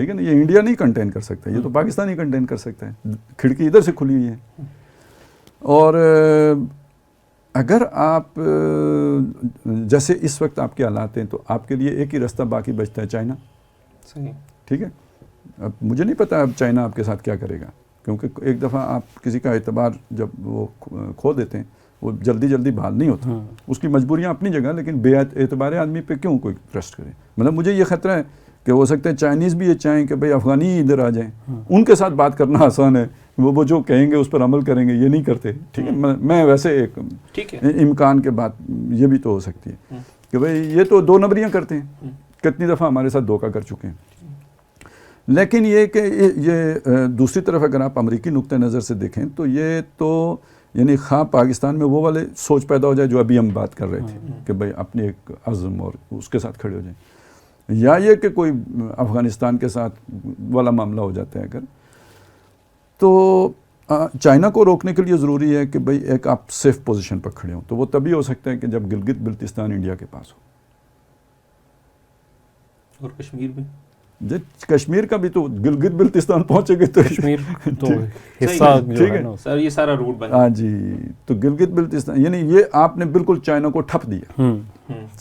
ٹھیک ہے نا. یہ انڈیا نہیں کنٹین کر سکتا, یہ تو پاکستان ہی کنٹین کر سکتا ہے. کھڑکی ادھر سے کھلی ہوئی ہے. اور اگر آپ جیسے اس وقت آپ کے حالات ہیں تو آپ کے لیے ایک ہی راستہ باقی بچتا ہے, چائنا. صحیح. ٹھیک ہے. اب مجھے نہیں پتا اب چائنا آپ کے ساتھ کیا کرے گا, کیونکہ ایک دفعہ آپ کسی کا اعتبار جب وہ کھو دیتے ہیں وہ جلدی جلدی بحال نہیں ہوتا. اس کی مجبوریاں اپنی جگہ, لیکن بے اعتبار آدمی پہ کیوں کوئی ٹرسٹ کرے. مطلب مجھے یہ خطرہ ہے کہ ہو سکتا ہے چائنیز بھی یہ چاہیں کہ بھئی افغانی ادھر آ جائیں. ان کے ساتھ بات کرنا آسان ہے, وہ جو کہیں گے اس پر عمل کریں گے, یہ نہیں کرتے. ٹھیک ہے. میں ویسے ایک امکان کے بات یہ بھی تو ہو سکتی ہے کہ بھئی یہ تو دو نمبریاں کرتے ہیں, کتنی دفعہ ہمارے ساتھ دھوکہ کر چکے ہیں. لیکن یہ کہ یہ دوسری طرف اگر آپ امریکی نقطہ نظر سے دیکھیں تو یہ تو یعنی خواہ پاکستان میں وہ والے سوچ پیدا ہو جائے جو ابھی ہم بات کر رہے تھے کہ بھئی اپنے ایک عزم اور اس کے ساتھ کھڑے ہو جائیں, یا یہ کہ کوئی افغانستان کے ساتھ والا معاملہ ہو جاتا ہے اگر, تو چائنا کو روکنے کے لیے ضروری ہے کہ بھئی ایک آپ سیف پوزیشن پر کھڑے ہوں. تو وہ تبھی ہو سکتا ہے کہ جب گلگت بلتستان انڈیا کے پاس ہو. اور کشمیر میں کشمیر کا بھی تو گلگت بلتستان پہنچے گے تو کشمیر تو حصہ جو ہے نا سر یہ سارا روٹ بنا. ہاں جی, تو گلگت بلتستان یعنی یہ آپ نے بالکل چائنا کو ٹھپ دیا.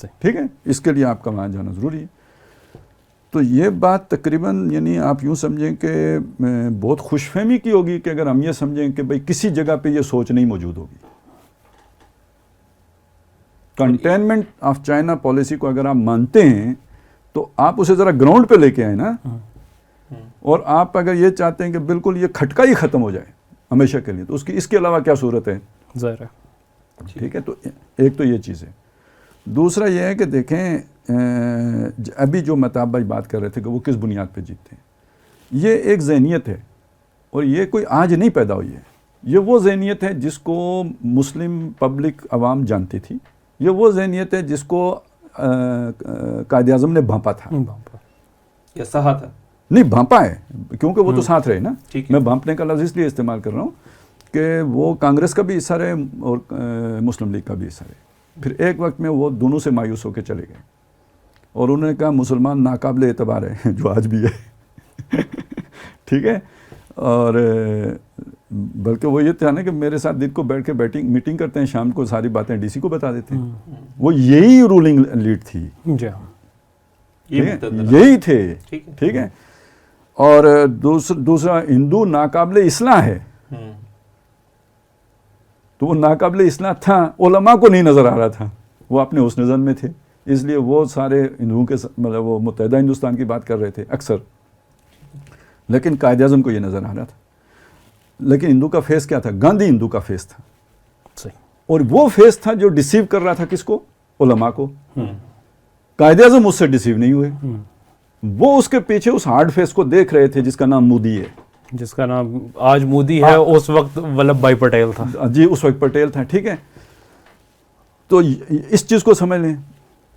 ٹھیک ہے. اس کے لیے آپ کا وہاں جانا ضروری ہے. تو یہ بات تقریباً یعنی آپ یوں سمجھیں کہ بہت خوش فہمی کی ہوگی کہ اگر ہم یہ سمجھیں کہ بھئی کسی جگہ پہ یہ سوچ نہیں موجود ہوگی. کنٹینمنٹ آف چائنا پالیسی کو اگر آپ مانتے ہیں تو آپ اسے ذرا گراؤنڈ پہ لے کے آئے نا, اور آپ اگر یہ چاہتے ہیں کہ بالکل یہ کھٹکا ہی ختم ہو جائے ہمیشہ کے لیے, تو اس کے علاوہ کیا صورت ہے. ظاہر ہے. ٹھیک ہے. تو ایک تو یہ چیز ہے. دوسرا یہ ہے کہ دیکھیں ابھی جو مہتاب بھائی بات کر رہے تھے کہ وہ کس بنیاد پہ جیتتے ہیں, یہ ایک ذہنیت ہے اور یہ کوئی آج نہیں پیدا ہوئی ہے. یہ وہ ذہنیت ہے جس کو مسلم پبلک عوام جانتی تھی. یہ وہ ذہنیت ہے جس کو قائد اعظم نے بھانپا تھا. یا سہا تھا. نہیں, بھانپا ہے کیونکہ وہ تو ساتھ رہے نا. میں بھانپنے کا لفظ اس لیے استعمال کر رہا ہوں کہ وہ کانگریس کا بھی حصہ رہے اور مسلم لیگ کا بھی حصہ رہے. پھر ایک وقت میں وہ دونوں سے مایوس ہو کے چلے گئے اور انہوں نے کہا مسلمان ناقابل اعتبار ہے, جو آج بھی ہے. ٹھیک ہے. اور بلکہ وہ یہ تھا نا کہ میرے ساتھ دن کو بیٹھ کے میٹنگ کرتے ہیں, شام کو ساری باتیں ڈی سی کو بتا دیتے ہیں. وہ یہی رولنگ لیڈ تھی. یہی تھے. ٹھیک ہے. اور دوسرا ہندو ناقابل اصلاح ہے, تو وہ ناقابل اصلاح تھا, علماء کو نہیں نظر آ رہا تھا, وہ اپنے حسن ظن میں تھے, اس لیے وہ سارے ہندوؤں کے مطلب وہ متحدہ ہندوستان کی بات کر رہے تھے اکثر, لیکن قائد اعظم کو یہ نظر آ رہا تھا. لیکن ہندو کا فیس کیا تھا؟ گاندھی ہندو کا فیس تھا. اور وہ فیس تھا جو ڈیسیو کر رہا تھا کس کو؟ علماء کو. قائد اعظم اس سے ڈیسیو نہیں ہوئے. وہ اس کے پیچھے اس ہارڈ فیس کو دیکھ رہے تھے جس کا نام مودی ہے, جس کا نام آج مودی ہے, اس وقت ولبھ بھائی پٹیل تھا. جی, اس وقت پٹیل تھا. ٹھیک ہے. تو اس چیز کو سمجھ لیں.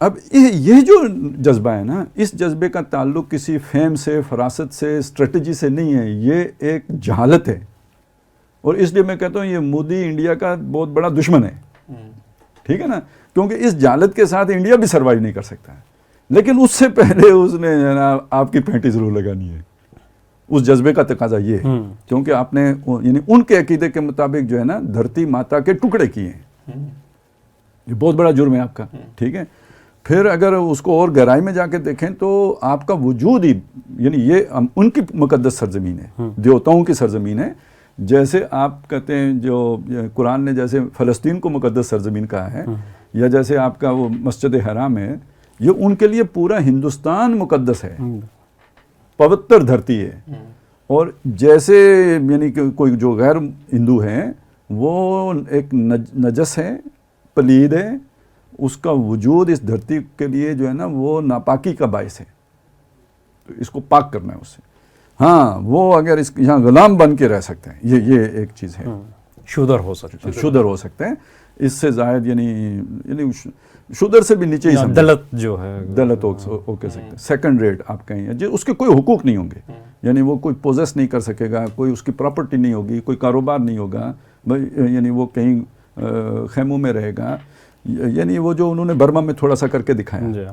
اب یہ جو جذبہ ہے نا, اس جذبے کا تعلق کسی فہم سے, فراست سے, اسٹریٹجی سے نہیں ہے. یہ ایک جہالت ہے. اور اس لیے میں کہتا ہوں یہ مودی انڈیا کا بہت بڑا دشمن ہے. ٹھیک ہے نا. کیونکہ اس جہالت کے ساتھ انڈیا بھی سروائیو نہیں کر سکتا ہے. لیکن اس سے پہلے اس نے آپ کی پینٹی ضرور لگانی ہے. اس جذبے کا تقاضا یہ ہے, کیونکہ آپ نے یعنی ان کے عقیدے کے مطابق جو ہے نا دھرتی ماتا کے ٹکڑے کیے ہیں. یہ بہت بڑا جرم ہے آپ کا. ٹھیک ہے. پھر اگر اس کو اور گہرائی میں جا کے دیکھیں تو آپ کا وجود ہی یعنی یہ ان کی مقدس سرزمین ہے, دیوتاؤں کی سرزمین ہے. جیسے آپ کہتے ہیں جو قرآن نے جیسے فلسطین کو مقدس سرزمین کہا ہے, یا جیسے آپ کا وہ مسجد حرام ہے, یہ ان کے لیے پورا ہندوستان مقدس ہے, پوتر دھرتی ہے. اور جیسے یعنی کہ کوئی جو غیر ہندو ہیں وہ ایک نجس ہے, پلید ہے, اس کا وجود اس دھرتی کے لیے جو ہے نا وہ ناپاکی کا باعث ہے. تو اس کو پاک کرنا ہے اس سے. ہاں, وہ اگر اس یہاں غلام بن کے رہ سکتے ہیں, یہ ایک چیز ہے. شودر ہو سکتا ہے. شودر ہو سکتے ہیں. اس سے زائد یعنی شودر سے بھی نیچے ہی سمجھیں, دلت جو ہے, دلت ہو کہہ سکتے ہیں, سیکنڈ ریٹ آپ کہیں, جو اس کے کوئی حقوق نہیں ہوں گے. یعنی وہ کوئی پوزیس نہیں کر سکے گا, کوئی اس کی پراپرٹی نہیں ہوگی, کوئی کاروبار نہیں ہوگا, یعنی وہ کہیں خیموں میں رہے گا. یعنی وہ جو انہوں نے برما میں تھوڑا سا کر کے دکھایا,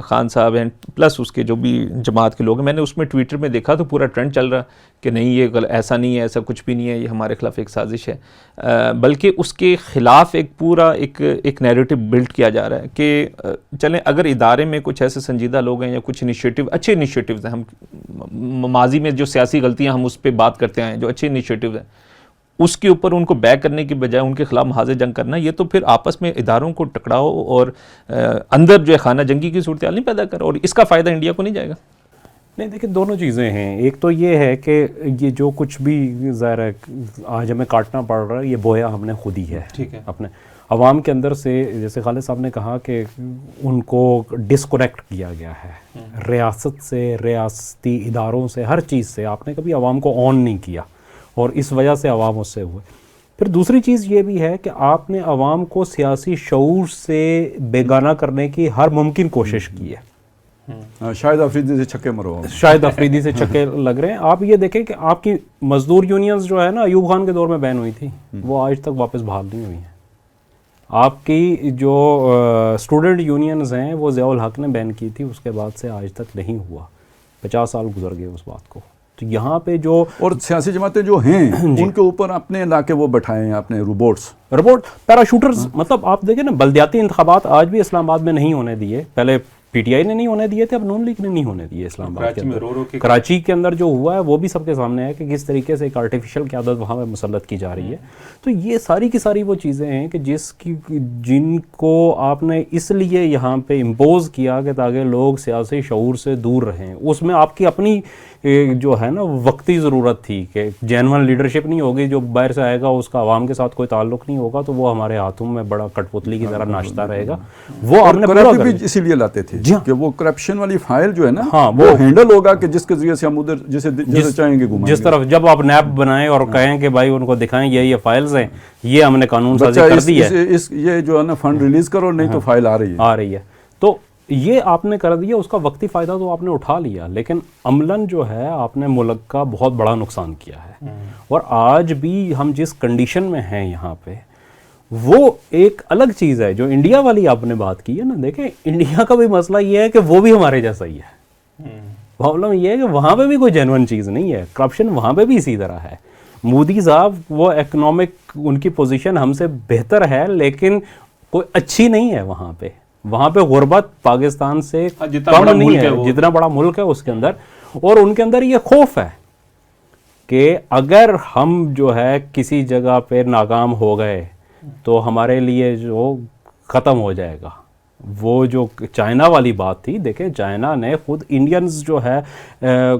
خان صاحب ہیں پلس اس کے جو بھی جماعت کے لوگ ہیں. میں نے اس میں ٹویٹر میں دیکھا تو پورا ٹرینڈ چل رہا کہ نہیں یہ ایسا نہیں ہے, ایسا کچھ بھی نہیں ہے, یہ ہمارے خلاف ایک سازش ہے, بلکہ اس کے خلاف ایک پورا ایک نیریٹو بلڈ کیا جا رہا ہے کہ چلیں اگر ادارے میں کچھ ایسے سنجیدہ لوگ ہیں یا کچھ انیشیٹو اچھے انیشیٹوز ہیں, ہم ماضی میں جو سیاسی غلطیاں ہم اس پہ بات کرتے ہیں, جو اچھے انیشیٹوز ہیں اس کے اوپر ان کو بیک کرنے کی بجائے ان کے خلاف محاذ جنگ کرنا, یہ تو پھر آپس میں اداروں کو ٹکراؤ اور اندر جو ہے خانہ جنگی کی صورتحال نہیں پیدا کر, اور اس کا فائدہ انڈیا کو نہیں جائے گا. نہیں دیکھیں دونوں چیزیں ہیں. ایک تو یہ ہے کہ یہ جو کچھ بھی ظاہر ہے آج ہمیں کاٹنا پڑ رہا ہے, یہ بویا ہم نے خود ہی ہے. ٹھیک ہے, اپنے عوام کے اندر سے, جیسے خالد صاحب نے کہا کہ ان کو ڈسکنیکٹ کیا گیا ہے ریاست سے, ریاستی اداروں سے, ہر چیز سے. آپ نے کبھی عوام کو آن نہیں کیا اور اس وجہ سے عوام اس سے ہوئے. پھر دوسری چیز یہ بھی ہے کہ آپ نے عوام کو سیاسی شعور سے بیگانہ کرنے کی ہر ممکن کوشش کی ہے. شاہد افریدی سے چھکے مرو, شاہد افریدی سے چھکے لگ رہے ہیں. آپ یہ دیکھیں کہ آپ کی مزدور یونینز جو ہے نا ایوب خان کے دور میں بین ہوئی تھی, وہ آج تک واپس بحال نہیں ہوئی ہیں. آپ کی جو اسٹوڈنٹ یونینز ہیں وہ ضیاء الحق نے بین کی تھی, اس کے بعد سے آج تک نہیں ہوا. 50 سال گزر گئے اس بات کو. تو یہاں پہ جو اور سیاسی جماعتیں جو ہیں ان کے اوپر اپنے علاقے وہ بٹھائے ہیں اپنے روبوٹ پیراشوٹرز. مطلب آپ دیکھیں نا بلدیاتی انتخابات آج بھی اسلام آباد میں نہیں ہونے دیے. پہلے پی ٹی آئی نے نہیں ہونے دیے تھے, اب نون لیگ نے نہیں ہونے دیے اسلام آباد کے اندر. کراچی کے اندر جو ہوا ہے وہ بھی سب کے سامنے ہے کہ کس طریقے سے ایک آرٹیفیشل قیادت وہاں پہ مسلط کی جا رہی ہے. تو یہ ساری کی ساری وہ چیزیں ہیں کہ جن کو آپ نے اس لیے یہاں پہ امپوز کیا کہ تاکہ لوگ سیاسی شعور سے دور رہیں. اس میں آپ کی اپنی جو ہے نا وقتی ضرورت تھی کہ جینون لیڈرشپ نہیں ہوگی, جو باہر سے آئے گا اس کا عوام کے ساتھ کوئی تعلق نہیں ہوگا, تو وہ ہمارے ہاتھوں میں بڑا کٹ پتلی کی طرح ناچتا رہے گا. وہ آپ نے بھی اسی لیے لاتے تھے کہ وہ کرپشن والی فائل جو ہے نا ہاں وہ ہینڈل ہوگا کہ جس کے ذریعے سے ہم ادھر جسے چاہیں گے گھمائیں گے. جس طرف جب آپ نیب بنائیں اور کہیں کہ بھائی ان کو دکھائیں یہ فائلز ہیں, یہ ہم نے قانون سازی کر دی ہے, یہ جو ہے نا فنڈ ریلیز کرو, نہیں تو فائل آ رہی ہے. تو یہ آپ نے کر دیا, اس کا وقتی فائدہ تو آپ نے اٹھا لیا, لیکن عملاً جو ہے آپ نے ملک کا بہت بڑا نقصان کیا ہے. اور آج بھی ہم جس کنڈیشن میں ہیں یہاں پہ وہ ایک الگ چیز ہے. جو انڈیا والی آپ نے بات کی ہے نا, دیکھیں انڈیا کا بھی مسئلہ یہ ہے کہ وہ بھی ہمارے جیسا ہی ہے. پرابلم یہ ہے کہ وہاں پہ بھی کوئی جینون چیز نہیں ہے, کرپشن وہاں پہ بھی اسی طرح ہے. مودی صاحب وہ اکنامک ان کی پوزیشن ہم سے بہتر ہے لیکن کوئی اچھی نہیں ہے وہاں پہ. وہاں پہ غربت پاکستان سے کم نہیں ہے, جتنا بڑا ملک ہے اس کے اندر. اور ان کے اندر یہ خوف ہے کہ اگر ہم جو ہے کسی جگہ پہ ناکام ہو گئے تو ہمارے لیے جو ختم ہو جائے گا. وہ جو چائنا والی بات تھی, دیکھیں چائنا نے خود انڈینز جو ہے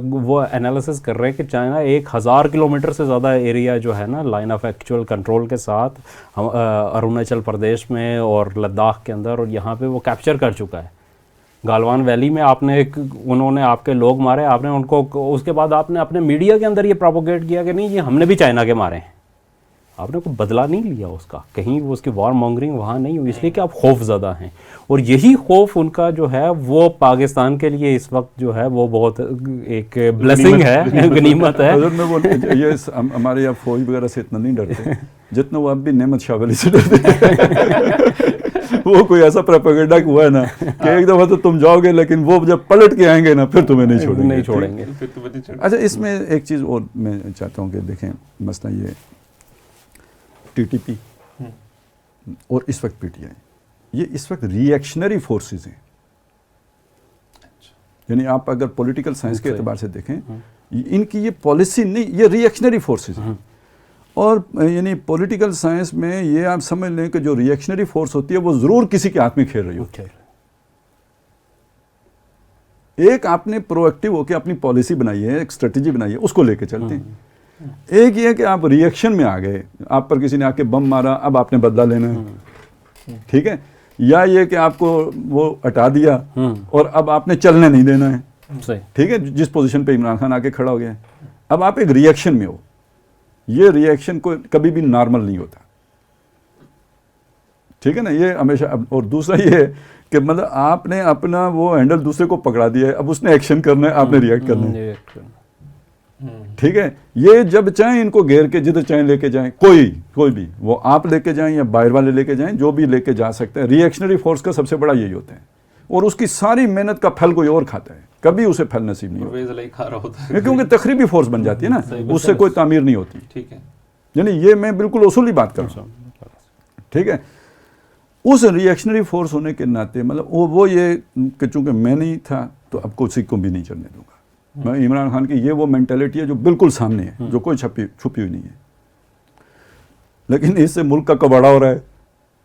وہ انالیسس کر رہے ہیں کہ چائنا 1000 کلومیٹر سے زیادہ ایریا جو ہے نا لائن آف ایکچوئل کنٹرول کے ساتھ اروناچل پردیش میں اور لداخ کے اندر اور یہاں پہ وہ کیپچر کر چکا ہے. گالوان ویلی میں انہوں نے آپ کے لوگ مارے, آپ نے ان کو, اس کے بعد آپ نے اپنے میڈیا کے اندر یہ پروپوگیٹ کیا کہ نہیں یہ ہم نے بھی چائنا کے مارے ہیں. آپ نے کوئی بدلہ نہیں لیا اس کا, کہیں اس کی وار مانگرنگ وہاں نہیں ہوئی, اس لیے کہ آپ خوف زدہ ہیں. اور یہی خوف ان کا جو ہے وہ پاکستان کے لیے اس وقت جو ہے وہ بہت ایک بلیسنگ ہے, غنیمت ہے. یہ ہمارے یہاں فوج وغیرہ سے اتنا نہیں ڈرتے جتنا وہ اب بھی نعمت شاہ ولی سے ڈرتے. وہ کوئی ایسا پروپیگنڈا ہوا ہے نا کہ ایک دفعہ تو تم جاؤ گے لیکن وہ جب پلٹ کے آئیں گے نا پھر تمہیں نہیں چھوڑیں گے. اچھا اس میں ایک چیز اور میں چاہتا ہوں کہ دیکھیں, مسئلہ یہ ٹی ٹی پی اور اس وقت پی ٹی آئی یہ اس وقت ری ایکشنری فورسز ہیں. یعنی آپ اگر پولیٹیکل سائنس کے اعتبار سے دیکھیں ان کی یہ پالیسی نہیں, یہ ری ایکشنری فورسز ہیں. اور یعنی پولیٹیکل سائنس میں یہ آپ سمجھ لیں کہ جو ری ایکشنری فورس ہوتی ہے وہ ضرور کسی کے ہاتھ میں کھیل رہی ہوتی ہے. ایک آپ نے پرو ایکٹیو ہو کے اپنی پالیسی بنائی ہے, ایک اسٹریٹجی بنائی ہے, اس کو لے کے چلتے ہیں. ایک یہ کہ آپ ری ایکشن میں آ گئے, آپ پر کسی نے آ کے بم مارا, اب آپ نے بدلہ لینا ہے, ٹھیک ہے, یا یہ کہ آپ کو وہ ہٹا دیا اور اب آپ نے چلنے نہیں دینا ہے, ٹھیک ہے, جس پوزیشن پہ عمران خان آ کے کھڑا ہو گیا ہے, اب آپ ایک ری ایکشن میں ہو. یہ ری ایکشن کو کبھی بھی نارمل نہیں ہوتا, ٹھیک ہے نا, یہ ہمیشہ. اور دوسرا یہ ہے کہ مطلب آپ نے اپنا وہ ہینڈل دوسرے کو پکڑا دیا ہے, اب اس نے ایکشن کرنا ہے, آپ نے ری ایکٹ کرنا ہے, ٹھیک ہے. یہ جب چاہیں ان کو گھیر کے جدھر چاہیں لے کے جائیں, کوئی بھی, وہ آپ لے کے جائیں یا باہر والے لے کے جائیں, جو بھی لے کے جا سکتے ہیں. ری ایکشنری فورس کا سب سے بڑا یہی ہوتا ہے اور اس کی ساری محنت کا پھل کوئی اور کھاتا ہے, کبھی اسے پھل نصیب نہیں ہوتا. پرویز علیہ کھا رہا ہوتا ہے کیونکہ تخریبی فورس بن جاتی ہے نا, اس سے کوئی تعمیر نہیں ہوتی. ٹھیک ہے, یعنی یہ میں بالکل اصولی بات کر رہا ہوں, ٹھیک ہے. اس ری ایکشنری فورس ہونے کے ناطے مطلب وہ یہ کہ چونکہ میں نہیں تھا تو اب کسی کو بھی نہیں چلنے دوں گا. میں عمران خان کی یہ وہ مینٹیلٹی ہے جو بالکل سامنے ہے, جو کوئی چھپی ہوئی نہیں ہے. لیکن اس سے ملک کا کباڑا ہو رہا ہے.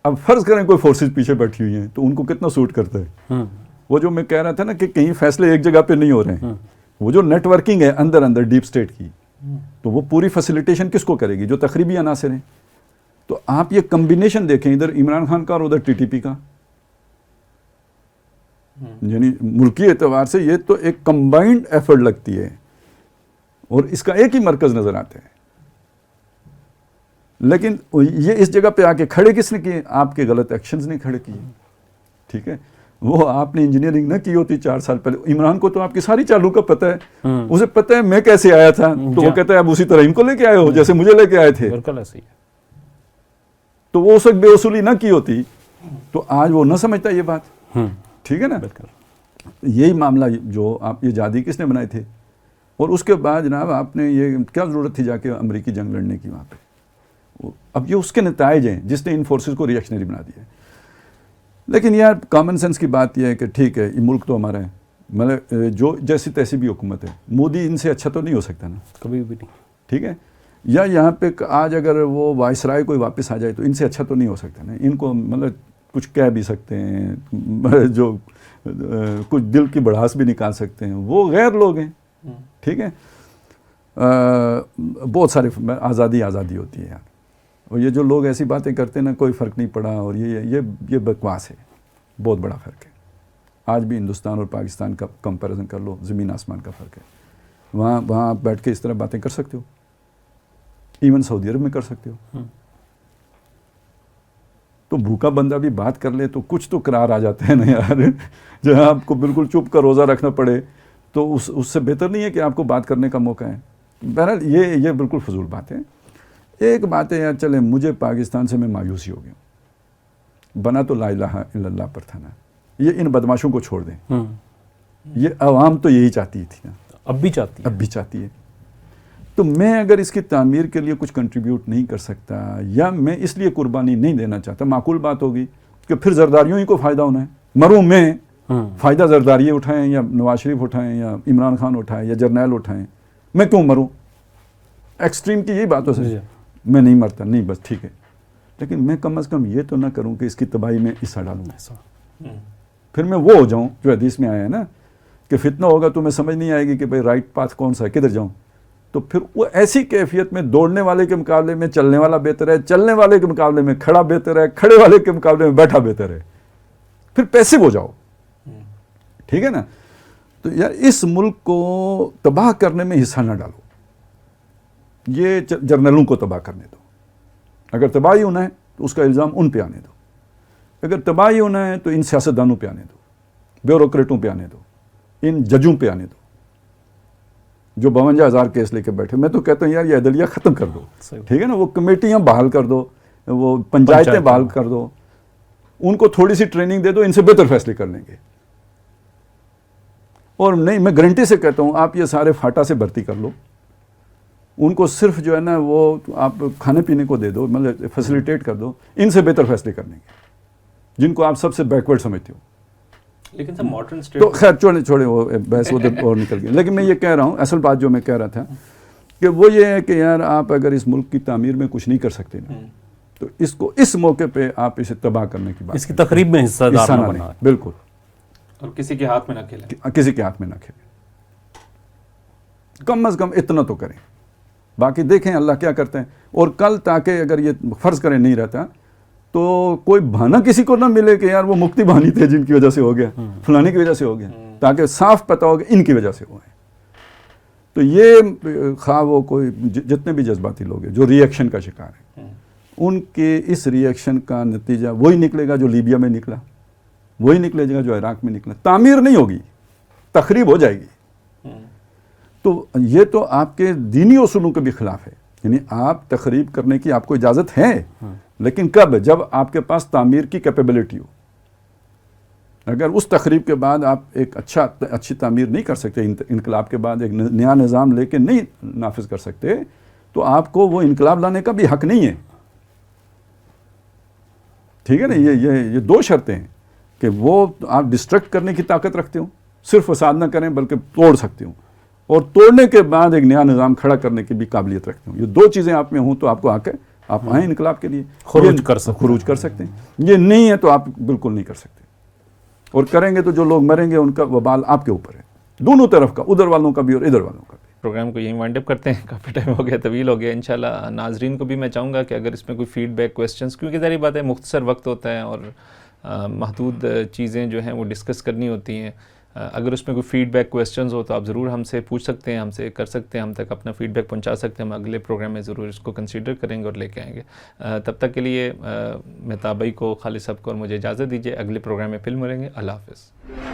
اب فرض کریں کوئی فورسز پیچھے بیٹھی ہوئی ہیں تو ان کو کتنا سوٹ کرتا ہے. وہ جو میں کہہ رہا تھا نا کہ کہیں فیصلے ایک جگہ پہ نہیں ہو رہے ہیں, وہ جو نیٹ ورکنگ ہے اندر ڈیپ اسٹیٹ کی, تو وہ پوری فیسیلیٹیشن کس کو کرے گی؟ جو تقریبی عناصر ہیں. تو آپ یہ کمبینیشن دیکھیں, ادھر عمران خان کا اور ادھر ٹی ٹی پی کا, یعنی ملکی اعتبار سے یہ تو ایک کمبائنڈ ایفرٹ لگتی ہے اور اس کا ایک ہی مرکز نظر آتا ہے. لیکن یہ اس جگہ پہ آ کے کھڑے کس نے کیے؟ آپ کے غلط ایکشنز نے کھڑے کیے. ٹھیک ہے, وہ آپ نے انجینئرنگ نہ کی ہوتی 4 سال پہلے. عمران کو تو آپ کی ساری چالوں کا پتہ ہے, اسے پتہ ہے میں کیسے آیا تھا, تو وہ کہتا ہے اب اسی طرح ان کو لے کے آئے ہو جیسے مجھے لے کے آئے تھے. بالکل ایسے ہی ہے. تو وہ اس وقت بے اصولی نہ کی ہوتی تو آج وہ نہ سمجھتا یہ بات. ٹھیک ہے نا, یہی معاملہ جو آپ یہ جادی کس نے بنائے تھے, اور اس کے بعد جناب آپ نے یہ کیا ضرورت تھی جا کے امریکی جنگ لڑنے کی وہاں پہ. اب یہ اس کے نتائج ہیں جس نے ان فورسز کو ری ایکشنری بنا دیا ہے. لیکن یار کامن سینس کی بات یہ ہے کہ ٹھیک ہے یہ ملک تو ہمارا ہے, مطلب جو جیسی تیسی بھی حکومت ہے, مودی ان سے اچھا تو نہیں ہو سکتا نا, کبھی بھی نہیں. ٹھیک ہے, یا یہاں پہ آج اگر وہ وائسرائے کوئی واپس آ جائے تو ان سے اچھا تو نہیں ہو سکتا نا. ان کو مطلب کچھ کہہ بھی سکتے ہیں, جو کچھ دل کی بڑھاس بھی نکال سکتے ہیں, وہ غیر لوگ ہیں. ٹھیک ہے, بہت سارے آزادی ہوتی ہے یار. اور یہ جو لوگ ایسی باتیں کرتے ہیں نا کوئی فرق نہیں پڑا, اور یہ بکواس ہے, بہت بڑا فرق ہے. آج بھی ہندوستان اور پاکستان کا کمپیریزن کر لو, زمین آسمان کا فرق ہے. وہاں آپ بیٹھ کے اس طرح باتیں کر سکتے ہو, ایون سعودی عرب میں کر سکتے ہو. تو بھوکا بندہ بھی بات کر لے تو کچھ تو قرار آ جاتا ہے نا یار. جہاں آپ کو بالکل چپ کا روزہ رکھنا پڑے تو اس سے بہتر نہیں ہے کہ آپ کو بات کرنے کا موقع ہے. بہرحال یہ بالکل فضول بات ہے. ایک بات ہے یار, چلے مجھے پاکستان سے میں مایوسی ہو گیا, بنا تو لا الہ الا اللہ پر تھا نا. یہ ان بدماشوں کو چھوڑ دیں, یہ عوام تو یہی چاہتی تھی نا, اب بھی چاہتی ہے. تو میں اگر اس کی تعمیر کے لیے کچھ کنٹریبیوٹ نہیں کر سکتا, یا میں اس لیے قربانی نہیں دینا چاہتا, معقول بات ہوگی کہ پھر زرداریوں ہی کو فائدہ ہونا ہے. مروں میں, فائدہ زرداری اٹھائیں یا نواز شریف اٹھائیں یا عمران خان اٹھائیں یا جرنیل اٹھائیں, میں کیوں مروں؟ ایکسٹریم کی یہی بات ہو سکتی ہے. میں نہیں مرتا, نہیں بس ٹھیک ہے, لیکن میں کم از کم یہ تو نہ کروں کہ اس کی تباہی میں حصہ ڈالوں. پھر میں وہ ہو جاؤں جو حدیث میں آیا ہے نا کہ فتنہ ہوگا تو میں سمجھ نہیں آئے گی کہ بھائی رائٹ پاتھ کون سا ہے, کدھر جاؤں. تو پھر وہ ایسی کیفیت میں دوڑنے والے کے مقابلے میں چلنے والا بہتر ہے, چلنے والے کے مقابلے میں کھڑا بہتر ہے, کھڑے والے کے مقابلے میں بیٹھا بہتر ہے. پھر پیسیو ہو جاؤ. ٹھیک ہے نا. تو یار اس ملک کو تباہ کرنے میں حصہ نہ ڈالو. یہ جرنلوں کو تباہ کرنے دو. اگر تباہی ہونا ہے تو اس کا الزام ان پہ آنے دو. اگر تباہی ہونا ہے تو ان سیاستدانوں پہ آنے دو, بیوروکریٹوں پہ آنے دو, ان ججوں پہ آنے دو جو 52,000 کیس لے کے بیٹھے. میں تو کہتا ہوں یار یہ عدلیہ ختم کر دو. ٹھیک ہے نا, وہ کمیٹیاں بحال کر دو, وہ پنچایتیں بحال کر دو, ان کو تھوڑی سی ٹریننگ دے دو, ان سے بہتر فیصلے کر لیں گے. اور نہیں, میں گارنٹی سے کہتا ہوں آپ یہ سارے فاٹا سے بھرتی کر لو, ان کو صرف جو ہے نا وہ آپ کھانے پینے کو دے دو, مطلب فیسیلیٹیٹ کر دو, ان سے بہتر فیصلے کر لیں گے جن کو آپ سب سے بیکورڈ سمجھتے ہو. لیکن سر ماڈرن اسٹیٹ تو خیر چھوڑے وہ بحث ادھر اور نکل گئی. لیکن میں یہ کہہ رہا ہوں, اصل بات جو میں کہہ رہا تھا کہ وہ یہ ہے کہ یار آپ اگر اس ملک کی تعمیر میں کچھ نہیں کر سکتے نا, تو اس کو اس موقع پہ آپ اسے تباہ کرنے کی بات, اس کی تقریب میں حصہ دار نہ بنا. بالکل, اور کسی کے ہاتھ میں نہ کھیلیں, کسی کے ہاتھ میں نہ کھیلیں. کم از کم اتنا تو کریں, باقی دیکھیں اللہ کیا کرتے ہیں. اور کل تاکہ اگر یہ فرض کریں نہیں رہتا تو کوئی بہانہ کسی کو نہ ملے کہ یار وہ مفتی بانی تھے جن کی وجہ سے ہو گیا, فلانی کی وجہ سے ہو گیا, تاکہ صاف پتہ ہو کہ ان کی وجہ سے ہوا ہے. تو یہ خواہ وہ کوئی جتنے بھی جذباتی لوگ ہیں جو ری ایکشن کا شکار ہیں, ان کے اس ری ایکشن کا نتیجہ وہی نکلے گا جو لیبیا میں نکلا, وہی نکلے گا جو عراق میں نکلا. تعمیر نہیں ہوگی, تخریب ہو جائے گی. تو یہ تو آپ کے دینی اصولوں کے بھی خلاف ہے. یعنی آپ تخریب کرنے کی آپ کو اجازت ہے, لیکن کب؟ جب آپ کے پاس تعمیر کی کیپیبلٹی ہو. اگر اس تقریب کے بعد آپ ایک اچھی تعمیر نہیں کر سکتے، انقلاب کے بعد ایک نیا نظام لے کے نہیں نافذ کر سکتے، تو آپ کو وہ انقلاب لانے کا بھی حق نہیں ہے. ٹھیک ہے نا؟ یہ دو شرطیں ہیں کہ وہ آپ ڈسٹرکٹ کرنے کی طاقت رکھتے ہو، صرف فساد نہ کریں بلکہ توڑ سکتے ہو، اور توڑنے کے بعد ایک نیا نظام کھڑا کرنے کی بھی قابلیت رکھتے ہو. یہ دو چیزیں آپ میں ہوں تو آپ کو حق ہے، آپ آئیں انقلاب کے لیے، خروج کر سکتے ہیں. یہ نہیں ہے تو آپ بالکل نہیں کر سکتے، اور کریں گے تو جو لوگ مریں گے ان کا وبال آپ کے اوپر ہے، دونوں طرف کا، ادھر والوں کا بھی اور ادھر والوں کا بھی. پروگرام کو یہیں وائنڈ اپ کرتے ہیں، کافی ٹائم ہو گیا، طویل ہو گیا. انشاءاللہ ناظرین کو بھی میں چاہوں گا کہ اگر اس میں کوئی فیڈ بیک، کویسچنس، کیونکہ ظاہر بات ہے مختصر وقت ہوتا ہے اور محدود چیزیں جو ہیں وہ ڈسکس کرنی ہوتی ہیں، اگر اس میں کوئی فیڈ بیک، کویسچنز ہو تو آپ ضرور ہم سے پوچھ سکتے ہیں، ہم سے کر سکتے ہیں، ہم تک اپنا فیڈ بیک پہنچا سکتے ہیں. ہم اگلے پروگرام میں ضرور اس کو کنسیڈر کریں گے اور لے کے آئیں گے. تب تک کے لیے مہتاب بھائی کو، خالد صاحب کو اور مجھے اجازت دیجیے. اگلے پروگرام میں پھر ملیں گے. اللہ حافظ.